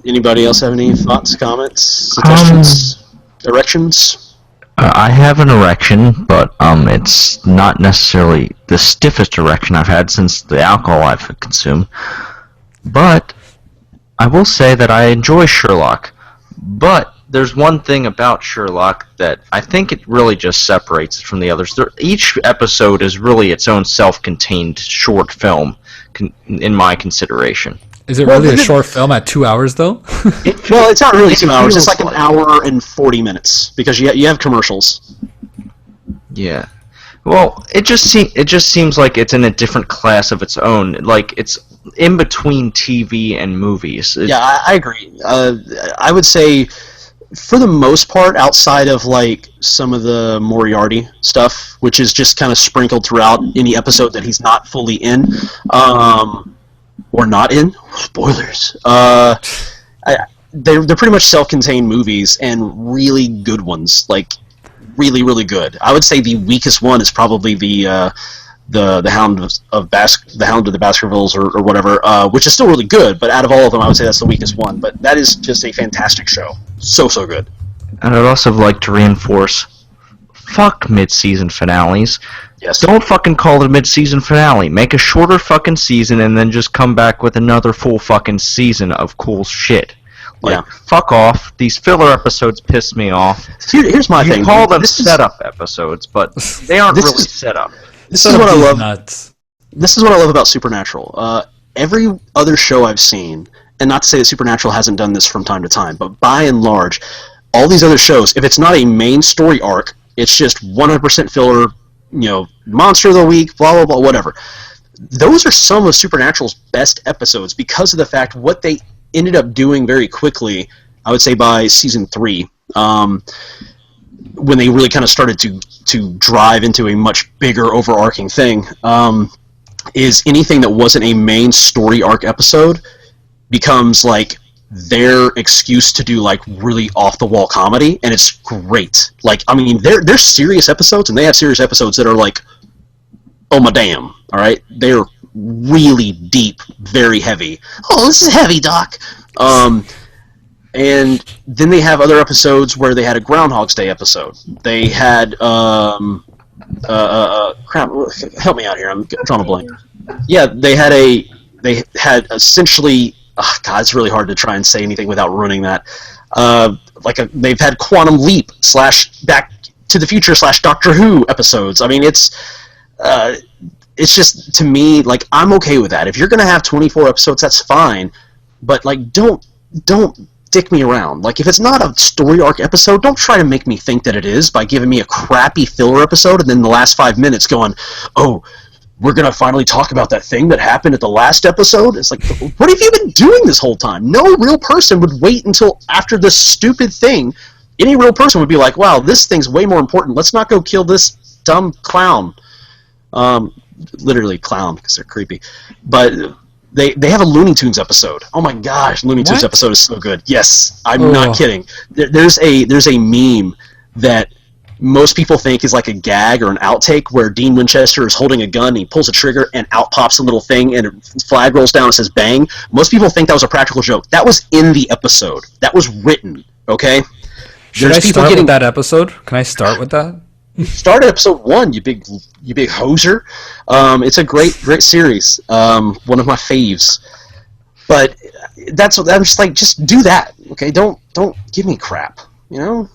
Anybody else have any thoughts, comments, suggestions, erections? I have an erection, but it's not necessarily the stiffest erection I've had since the alcohol I've consumed. But I will say that I enjoy Sherlock. But there's one thing about Sherlock that I think it really just separates it from the others. Each episode is really its own self-contained short film, in my consideration. Is it really a short film at 2 hours, though? Well, it's not really 2 hours. It's like an hour and 40 minutes, because you have commercials. Yeah. Well, it just seems like it's in a different class of its own. Like, it's in between TV and movies. I agree. I would say, for the most part, outside of, like, some of the Moriarty stuff, which is just kind of sprinkled throughout any episode that he's not fully in, or not in. Spoilers. They're pretty much self-contained movies, and really good ones. Like, really, really good. I would say the weakest one is probably the the Hound of the Baskervilles or whatever, which is still really good. But out of all of them, I would say that's the weakest one. But that is just a fantastic show. So good. And I'd also like to reinforce, fuck mid-season finales. Yes. Don't fucking call it a mid-season finale. Make a shorter fucking season and then just come back with another full fucking season of cool shit. Like, fuck off. These filler episodes piss me off. Here's my thing. You call them setup episodes, but they aren't really setup. This is what I love. This is what I love about Supernatural. Every other show I've seen, and not to say that Supernatural hasn't done this from time to time, but by and large, all these other shows, if it's not a main story arc, it's just 100% filler, monster of the week, blah, blah, blah, whatever. Those are some of Supernatural's best episodes because of the fact what they ended up doing very quickly, I would say by season 3, when they really kind of started to drive into a much bigger overarching thing, is anything that wasn't a main story arc episode becomes like their excuse to do like really off the wall comedy, and it's great. Like, I mean, they're serious episodes, and they have serious episodes that are like, oh my damn, all right, they're really deep, very heavy. Oh, this is heavy, Doc. And then they have other episodes where they had a Groundhog's Day episode. They had crap, help me out here. I'm drawing a blank. Yeah, they had essentially. Oh, God, it's really hard to try and say anything without ruining that. They've had Quantum Leap / Back to the Future / Doctor Who episodes. I mean, it's just, to me, like, I'm okay with that. If you're gonna have 24 episodes, that's fine. But like, don't dick me around. Like, if it's not a story arc episode, don't try to make me think that it is by giving me a crappy filler episode and then the last 5 minutes going, oh, we're going to finally talk about that thing that happened at the last episode? It's like, what have you been doing this whole time? No real person would wait until after this stupid thing. Any real person would be like, wow, this thing's way more important. Let's not go kill this dumb clown. Literally clown, because they're creepy. But they have a Looney Tunes episode. Oh my gosh, Looney Tunes episode is so good. Yes, I'm not kidding. There's a meme that most people think is like a gag or an outtake where Dean Winchester is holding a gun, and he pulls a trigger, and out pops a little thing, and a flag rolls down and says bang. Most people think that was a practical joke. That was in the episode. That was written, okay? Should I start with that episode? Can I start with that? Start at episode 1, you big hoser. It's a great series. One of my faves. But I'm just like, just do that, okay? Don't give me crap, I'm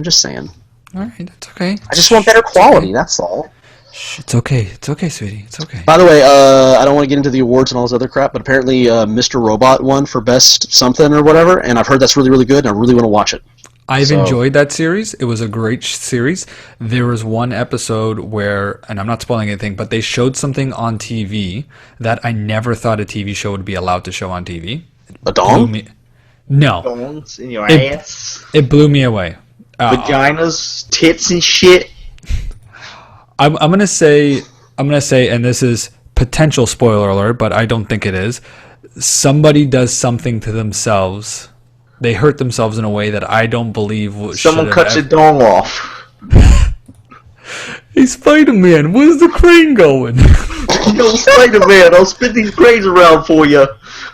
just saying. All right, that's okay. I just want better quality, that's all. It's okay, sweetie. It's okay. By the way, I don't want to get into the awards and all this other crap, but apparently Mr. Robot won for best something or whatever, and I've heard that's really, really good, and I really want to watch it. I've enjoyed that series. It was a great series. There was one episode where, and I'm not spoiling anything, but they showed something on TV that I never thought a TV show would be allowed to show on TV. A dong? No. Dongs in your ass. It blew me away. Vaginas, tits, and shit. I'm gonna say, and this is potential spoiler alert, but I don't think it is. Somebody does something to themselves. They hurt themselves in a way that I don't believe. Someone cuts your dong off. Hey, Spider-Man, where's the crane going? Yo, Spider-Man, I'll spin these cranes around for you,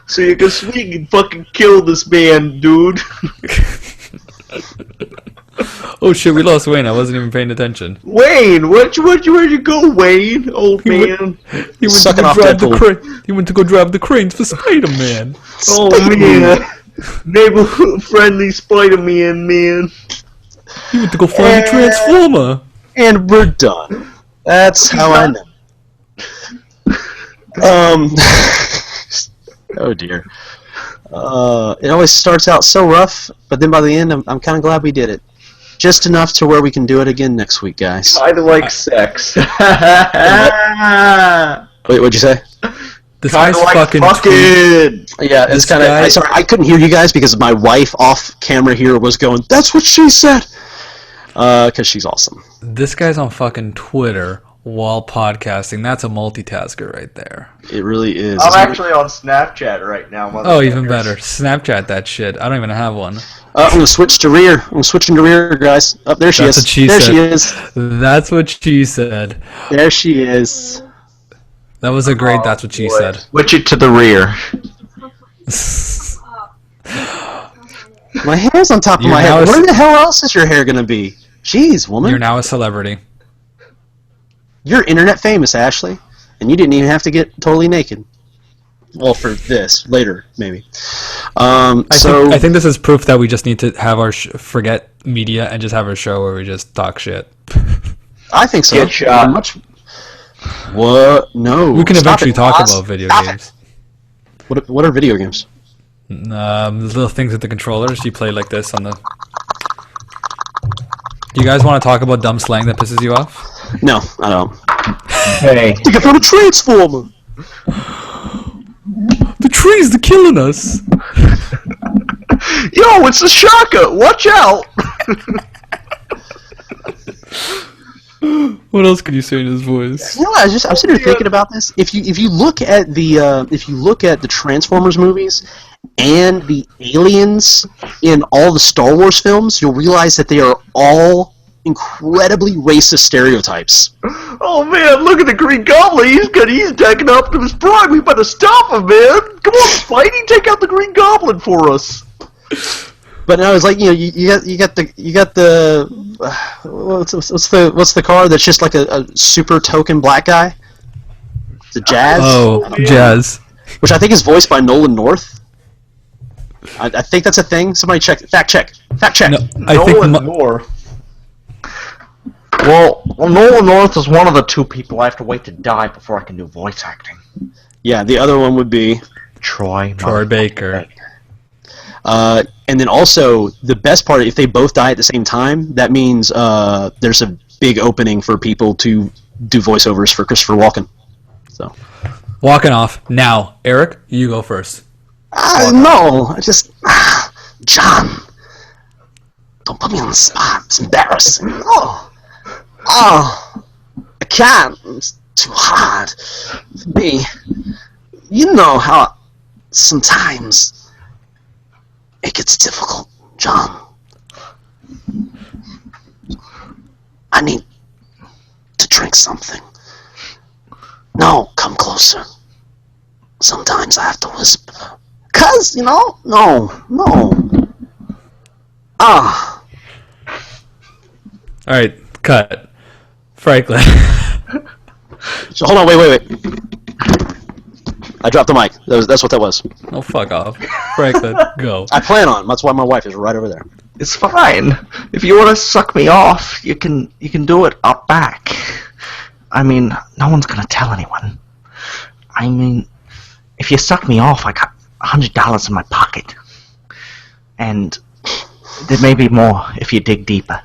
so you can swing and fucking kill this man, dude. Oh shit, we lost Wayne. I wasn't even paying attention. Wayne, where'd you go, Wayne, old man? He went to go drive the crane. He went to go drive the cranes for Spider-Man. Oh man, neighborhood-friendly Spider-Man, man. He went to go find a Transformer. And we're done. That's how I know. Oh dear. It always starts out so rough, but then by the end, I'm kind of glad we did it. Just enough to where we can do it again next week, guys. Kinda like sex. Wait, what'd you say? This guy's like fucking. Yeah, it's kind of. Sorry, I couldn't hear you guys because my wife off camera here was going, "That's what she said," because she's awesome. This guy's on fucking Twitter while podcasting. That's a multitasker right there. It really is. I'm actually on Snapchat right now. Oh, even better. Snapchat that shit. I don't even have one. I'm gonna switch to rear. I'm switching to rear, guys. Up there she That's is. what she there said. she is. That's what she said. There she is. That was a great. That's what she said. Switch it to the rear. My hair's on top of You're my now head. a- Where the hell else is your hair gonna be? Jeez, woman. You're now a celebrity. You're internet famous, Ashley, and you didn't even have to get totally naked. Well, for this later, maybe. I think this is proof that we just need to have our forget media and just have our show where we just talk shit. I think so. Get shot. What? No. We can Stop eventually it, talk Oz. about video Stop games. it. What are video games? The little things with the controllers you play like this on the. Do you guys want to talk about dumb slang that pisses you off? No, I don't. Hey. Take it from a transformer. The trees, they're killing us. Yo, it's the Shaka! Watch out! What else could you say in his voice? You know, I'm sitting here thinking about this. If you look at the Transformers movies and the aliens in all the Star Wars films, you'll realize that they are all incredibly racist stereotypes. Oh man, look at the Green Goblin! He's decking up to his prime. We better stop him, man! Come on, Spidey, take out the Green Goblin for us. But no, it's like, you know, you got the what's the car that's just like a super token black guy? The Jazz. Oh, Jazz. Which I think is voiced by Nolan North. I think that's a thing. Somebody fact check. No, I think North. Well, Nolan North is one of the two people I have to wait to die before I can do voice acting. Yeah, the other one would be Troy Baker. and then also the best part, if they both die at the same time, that means there's a big opening for people to do voiceovers for Christopher Walken. So Walking off now. Eric, you go first. no, I just John, don't put me on the spot. It's embarrassing. Oh, I can't. It's too hard for me. You know how sometimes it gets difficult, John. I need to drink something. No, come closer. Sometimes I have to whisper. 'Cause, you know, no. Ah. Alright, cut. Franklin. So hold on, wait. I dropped the mic. That's what that was. Oh, fuck off. Franklin, go. I plan on. That's why my wife is right over there. It's fine. If you want to suck me off, you can do it out back. I mean, no one's gonna tell anyone. I mean, if you suck me off, I got $100 in my pocket, and there may be more if you dig deeper.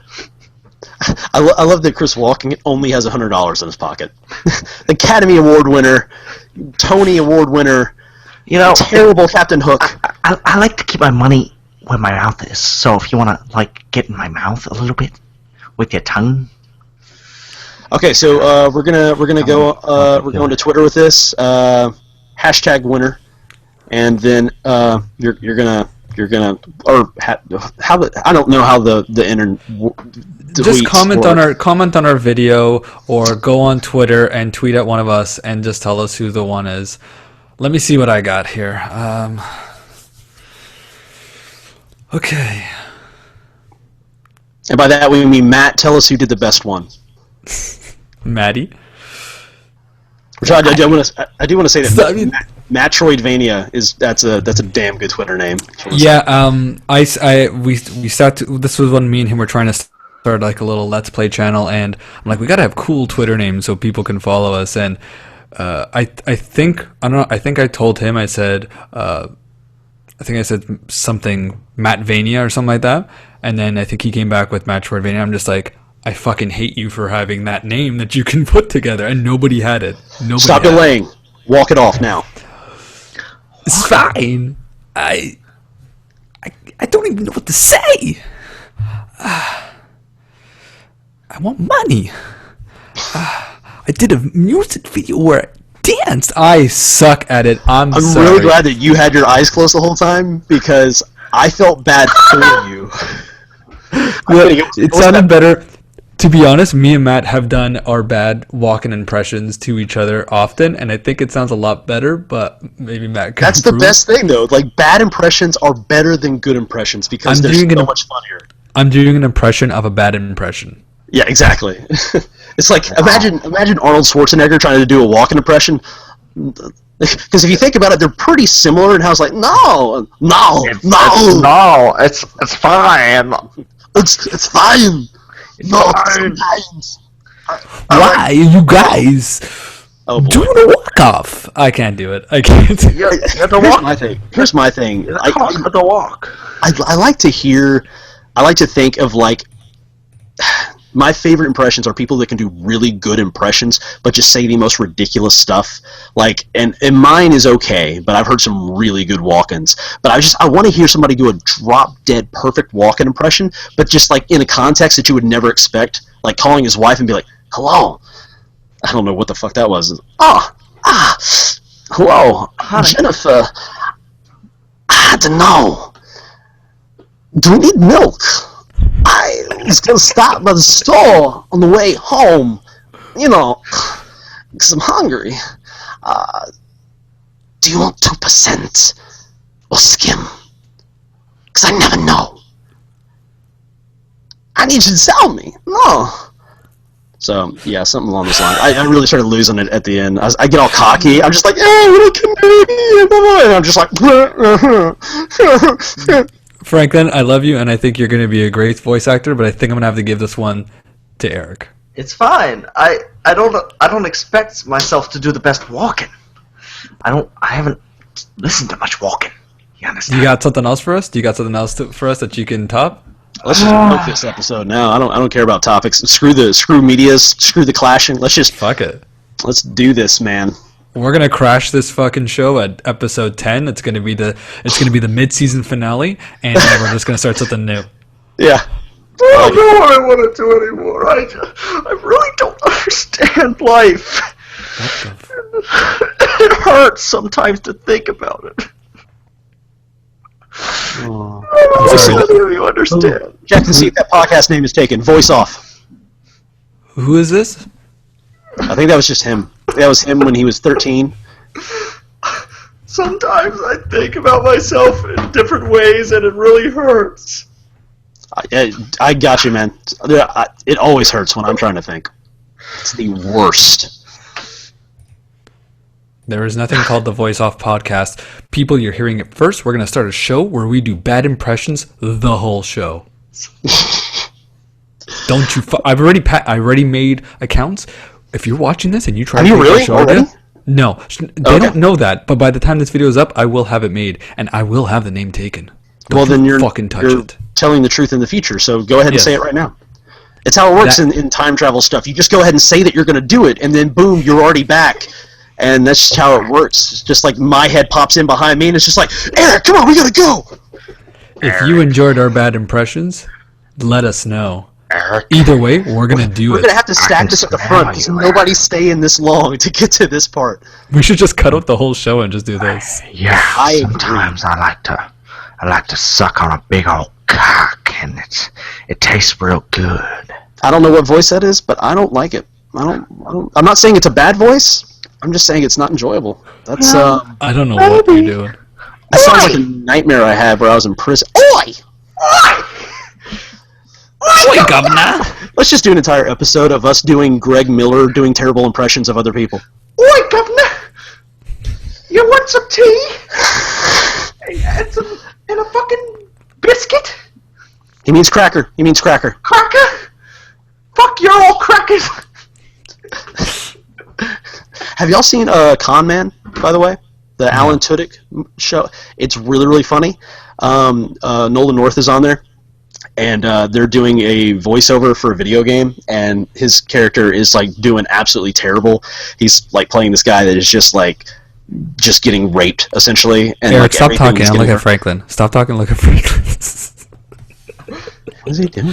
I love that Chris Walken only has $100 in his pocket. The Academy Award winner, Tony Award winner, You know, terrible Captain Hook. I like to keep my money where my mouth is. So if you want to like get in my mouth a little bit with your tongue. Okay, so we're gonna go. We're going to Twitter with this hashtag winner, and then you're gonna or how I don't know how the internet. Just comment on our video, or go on Twitter and tweet at one of us and just tell us who the one is. Let me see what I got here. Okay. And by that we mean Matt. Tell us who did the best one. Maddie. Which I do want to say that Matroidvania that's a damn good Twitter name. Yeah. We sat. This was when me and him were trying to start like a little Let's Play channel, and I'm like, we gotta have cool Twitter names so people can follow us. And I think I told him, I said something Mattvania or something like that, and then I think he came back with Matroidvania. I'm just like, I fucking hate you for having that name that you can put together, and nobody had it. Stop delaying. Walk it off now. It's fine. I don't even know what to say. I want money. I did a music video where I danced. I suck at it. I'm sorry. really glad that you had your eyes closed the whole time, because I felt bad for you. you. Well, it sounded better. To be honest, me and Matt have done our bad Walken impressions to each other often, and I think it sounds a lot better, but maybe Matt can That's improve. the best thing, though. Like, bad impressions are better than good impressions because they're so much funnier. I'm doing an impression of a bad impression. Yeah, exactly. It's like, imagine Arnold Schwarzenegger trying to do a Walken impression. Because if you think about it, they're pretty similar in how it's like, no, it's fine. It's fine. Why, you guys? Oh, boy. Do the walk off. I can't do it. I can't. Here's my thing. The walk. I like to hear. I like to think of like. My favorite impressions are people that can do really good impressions, but just say the most ridiculous stuff. Like, and mine is okay, but I've heard some really good walk-ins. But I want to hear somebody do a drop-dead perfect walk-in impression, but just like in a context that you would never expect, like calling his wife and be like, "Hello." I don't know what the fuck that was. Hello, Jennifer. I don't know. Do we need milk? I was going to stop by the store on the way home, because I'm hungry. Do you want 2% or skim? Because I never know. I need you to tell me. No. So, yeah, something along those lines. I really started losing it at the end. I get all cocky. I'm just like, hey, little Canadian. And I'm just like, Franklin, I love you, and I think you're going to be a great voice actor, but I think I'm going to have to give this one to Eric. It's fine. I don't expect myself to do the best walking. I haven't listened to much walking. You understand? You got something else for us? Do you got something else for us that you can top? Let's just book this episode now. I don't care about topics. Screw medias. Screw the clashing. Let's just fuck it. Let's do this, man. We're gonna crash this fucking show at episode 10. It's gonna be the mid-season finale, and then we're just gonna start something new. Yeah. I don't know what I want to do anymore. I really don't understand life. It hurts sometimes to think about it. Oh. I don't really understand. Check to see if that podcast name is taken. Voice off. Who is this? I think that was just him. That was him when he was 13. Sometimes I think about myself in different ways, and it really hurts. I got you, man. It always hurts when I'm trying to think. It's the worst. There is nothing called the Voice Off podcast. People, you're hearing it first. We're going to start a show where we do bad impressions the whole show. Don't you... I already made accounts. If you're watching this and you try to make a show already? No. They don't know that, but by the time this video is up, I will have it made, and I will have the name taken. Then you're fucking touch it. Telling the truth in the future, so go ahead and say it right now. It's how it works in time travel stuff. You just go ahead and say that you're going to do it, and then boom, you're already back. And that's just how it works. It's just like my head pops in behind me, and it's just like, Eric, come on, we gotta go! If you enjoyed our bad impressions, let us know. Eric. Either way, we're going to do it. We're going to have to stack this at the front, because nobody's staying this long to get to this part. We should just cut out the whole show and just do this. Yeah, sometimes I like to suck on a big old cock, and it tastes real good. I don't know what voice that is, but I don't like it. I'm not saying it's a bad voice. I'm just saying it's not enjoyable. That's I don't know what you're doing. That sounds like a nightmare I had where I was in prison. Oi! Oi, governor! Let's just do an entire episode of us doing Greg Miller doing terrible impressions of other people. Oi, governor! You want some tea? And a fucking biscuit? He means cracker. He means cracker. Cracker? Fuck, you're all crackers! Have y'all seen Con Man, by the way? The Alan Tudyk show? It's really, really funny. Nolan North is on there. And they're doing a voiceover for a video game, and his character is like doing absolutely terrible. He's like playing this guy that is just getting raped essentially. And Eric, stop talking and look at Franklin. Stop talking and look at Franklin. What is he doing?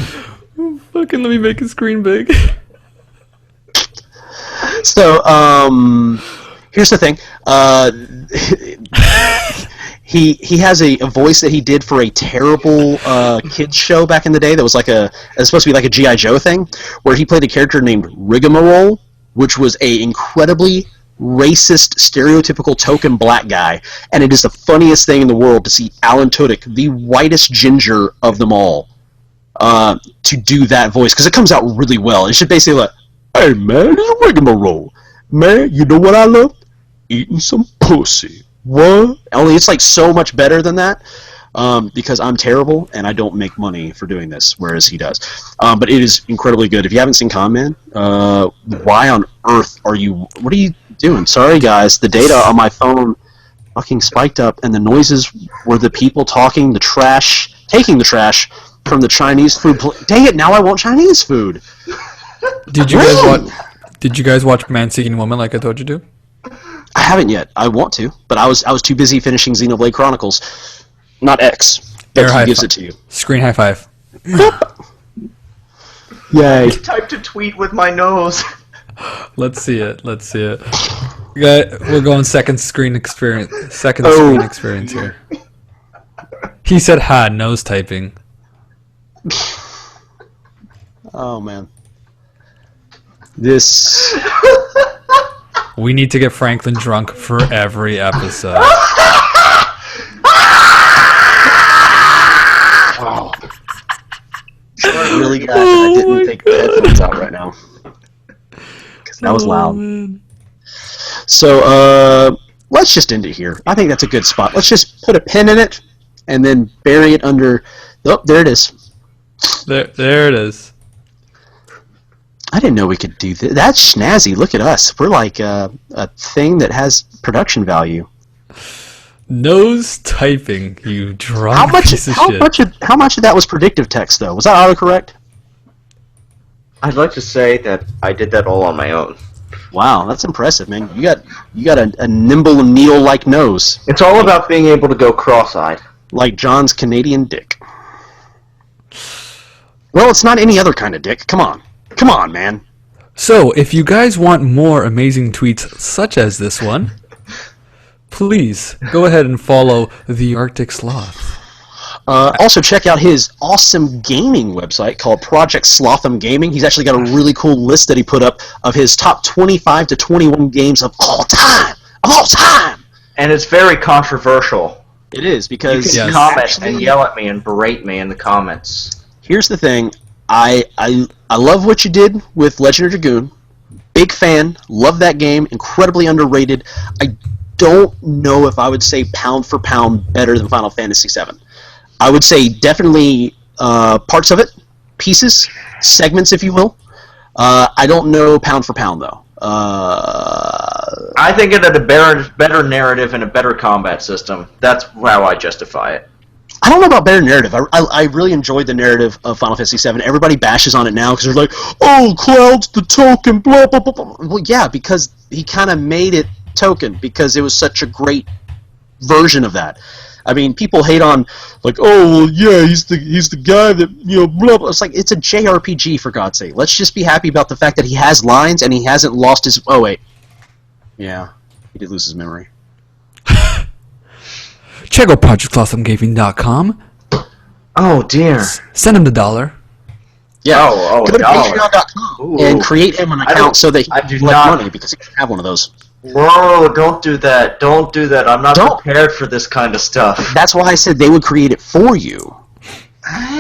Fucking let me make his screen big. So, here's the thing. He has a voice that he did for a terrible kids show back in the day that was supposed to be like a G.I. Joe thing, where he played a character named Rigmarole, which was a incredibly racist, stereotypical token black guy, and it is the funniest thing in the world to see Alan Tudyk, the whitest ginger of them all, to do that voice, because it comes out really well. It's just basically like, hey man, it's Rigmarole. Man, you know what I love? Eating some pussy. What? Only it's like so much better than that, because I'm terrible and I don't make money for doing this, whereas he does. But it is incredibly good. If you haven't seen Con Man, why on earth are you... What are you doing? Sorry guys, the data on my phone fucking spiked up, and the noises were the people taking the trash from the Chinese food. Dang it! Now I want Chinese food. Did you guys watch Man Seeking Woman like I told you to? I haven't yet. I want to, but I was too busy finishing Xenoblade Chronicles. Not X. That gives it to you. Screen high five. Yay! I typed a tweet with my nose. Let's see it. We're going second screen experience. Screen experience here. He said, "Ha, nose typing." Oh man, this. We need to get Franklin drunk for every episode. Oh. I'm really glad that I didn't take the headphones out right now, because that was loud. Man. So, let's just end it here. I think that's a good spot. Let's just put a pin in it, and then bury it under... Oh, there it is. There it is. I didn't know we could do that. That's snazzy. Look at us. We're like a thing that has production value. Nose typing, you drunk piece of shit. How much of that was predictive text, though? Was that autocorrect? I'd like to say that I did that all on my own. Wow, that's impressive, man. You got a nimble Neil-like nose. It's all about being able to go cross-eyed. Like John's Canadian dick. Well, it's not any other kind of dick. Come on. Come on, man. So, if you guys want more amazing tweets such as this one, please go ahead and follow the Arctic Sloth. Also, check out his awesome gaming website called Project Slotham Gaming. He's actually got a really cool list that he put up of his top 25 to 21 games of all time! Of all time! And it's very controversial. It is, because... You can comment and yell at me and berate me in the comments. Here's the thing. I love what you did with Legend of Dragoon. Big fan. Love that game. Incredibly underrated. I don't know if I would say pound for pound better than Final Fantasy VII. I would say definitely parts of it, pieces, segments, if you will. I don't know pound for pound, though. I think it had a better narrative and a better combat system. That's how I justify it. I don't know about better narrative. I really enjoyed the narrative of Final Fantasy VII. Everybody bashes on it now because they're like, oh, Cloud's the token, blah, blah, blah, blah. Well, yeah, because he kind of made it token because it was such a great version of that. I mean, people hate on, like, oh, well, yeah, he's the guy that, you know, blah, blah. It's like, it's a JRPG, for God's sake. Let's just be happy about the fact that he has lines and he hasn't lost his... Oh, wait. Yeah, he did lose his memory. Check out ProjectAwesomeGaming.com. Oh, dear. Send him the $1. Yeah, go to Patreon.com and create him an account so that he can collect money, because he doesn't have one of those. Whoa, don't do that. Don't do that. I'm not prepared for this kind of stuff. That's why I said they would create it for you.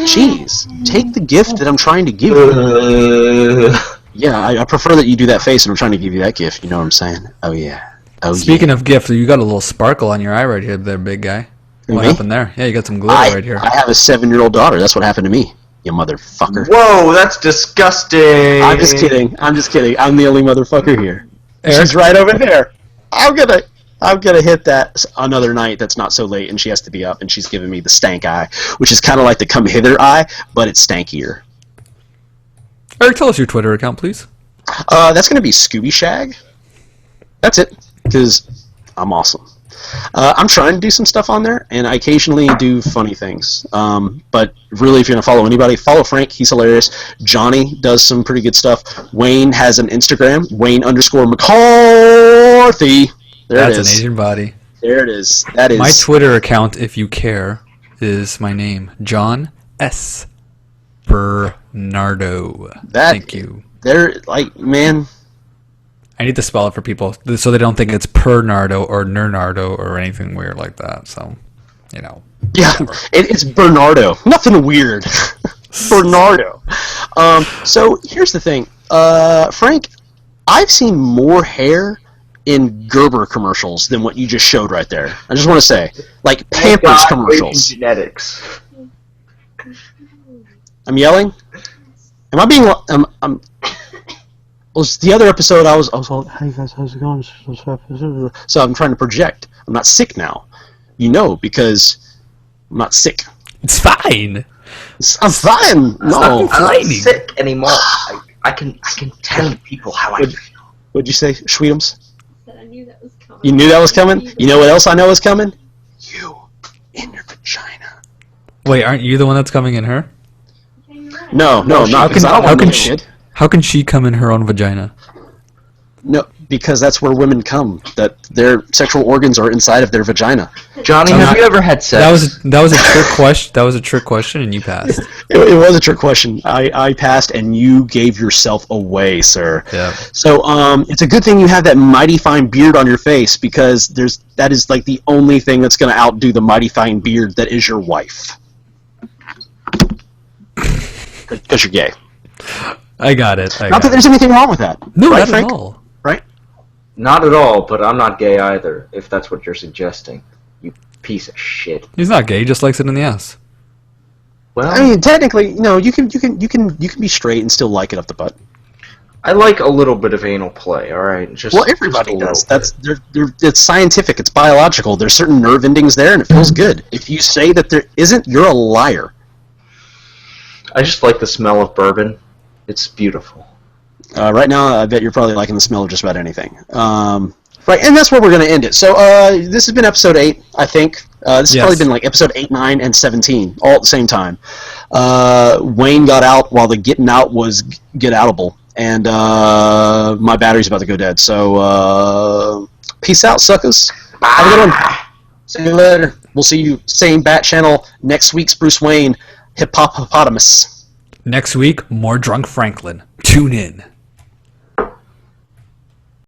Jeez, take the gift that I'm trying to give you. Yeah, I prefer that you do that face and I'm trying to give you that gift, you know what I'm saying? Oh, yeah. Oh, Speaking of gift, you got a little sparkle on your eye right here there, big guy. What happened there? Yeah, you got some glitter right here. I have a 7-year-old daughter. That's what happened to me, you motherfucker. Whoa, that's disgusting. I'm just kidding. I'm the only motherfucker here. Eric? She's right over there. I'm gonna hit that another night that's not so late, and she has to be up, and she's giving me the stank eye, which is kind of like the come hither eye, but it's stankier. Eric, tell us your Twitter account, please. That's gonna be Scooby Shag. That's it, because I'm awesome. I'm trying to do some stuff on there, and I occasionally do funny things. But really, if you're going to follow anybody, follow Frank. He's hilarious. Johnny does some pretty good stuff. Wayne has an Instagram, Wayne_McCarthy. There it is. That's an Asian body. There it is. That is My Twitter account, if you care, is my name, John S. Bernardo. Thank you. They're like, man. I need to spell it for people so they don't think it's Pernardo or Nernardo or anything weird like that. So, you know. Yeah, it's Bernardo. Nothing weird. Bernardo. So here's the thing, Frank. I've seen more hair in Gerber commercials than what you just showed right there. I just want to say, like Pampers commercials. Genetics. I'm yelling. Am I being? Was the other episode I was all, hey guys, how's it going? So I'm trying to project. I'm not sick now, because I'm not sick. It's fine. I'm fine. No, I'm not sick anymore. I can tell people how I feel. What'd you say, Schweetums? I knew that was coming. You knew that was coming? You know what else I know is coming? You in your vagina. Wait, aren't you the one that's coming in her? Yeah, you're right. No, not because I don't want to shit. How can she come in her own vagina? No, because that's where women come. That their sexual organs are inside of their vagina. Johnny, have you ever had sex? That was a trick question. That was a trick question, and you passed. It was a trick question. I passed, and you gave yourself away, sir. Yeah. So it's a good thing you have that mighty fine beard on your face, because that is like the only thing that's going to outdo the mighty fine beard that is your wife. Because you're gay. I got it. Not that there's anything wrong with that. No, right, not Frank? at all. Right? Not at all, but I'm not gay either, if that's what you're suggesting. You piece of shit. He's not gay. He just likes it in the ass. Well, I mean, technically, you can be straight and still like it up the butt. I like a little bit of anal play, alright? Well, everybody does. It's scientific. It's biological. There's certain nerve endings there, and it feels good. If you say that there isn't, you're a liar. I just like the smell of bourbon. It's beautiful. Right now, I bet you're probably liking the smell of just about anything. Right, and that's where we're going to end it. So this has been episode 8, I think. This has probably been like episode 8, 9, and 17, all at the same time. Wayne got out while the getting out was get outable, and my battery's about to go dead. So peace out, suckers. Have a good one. See you later. We'll see you, same bat channel, next week's Bruce Wayne, Hippopotamus. Next week, more Drunk Franklin. Tune in.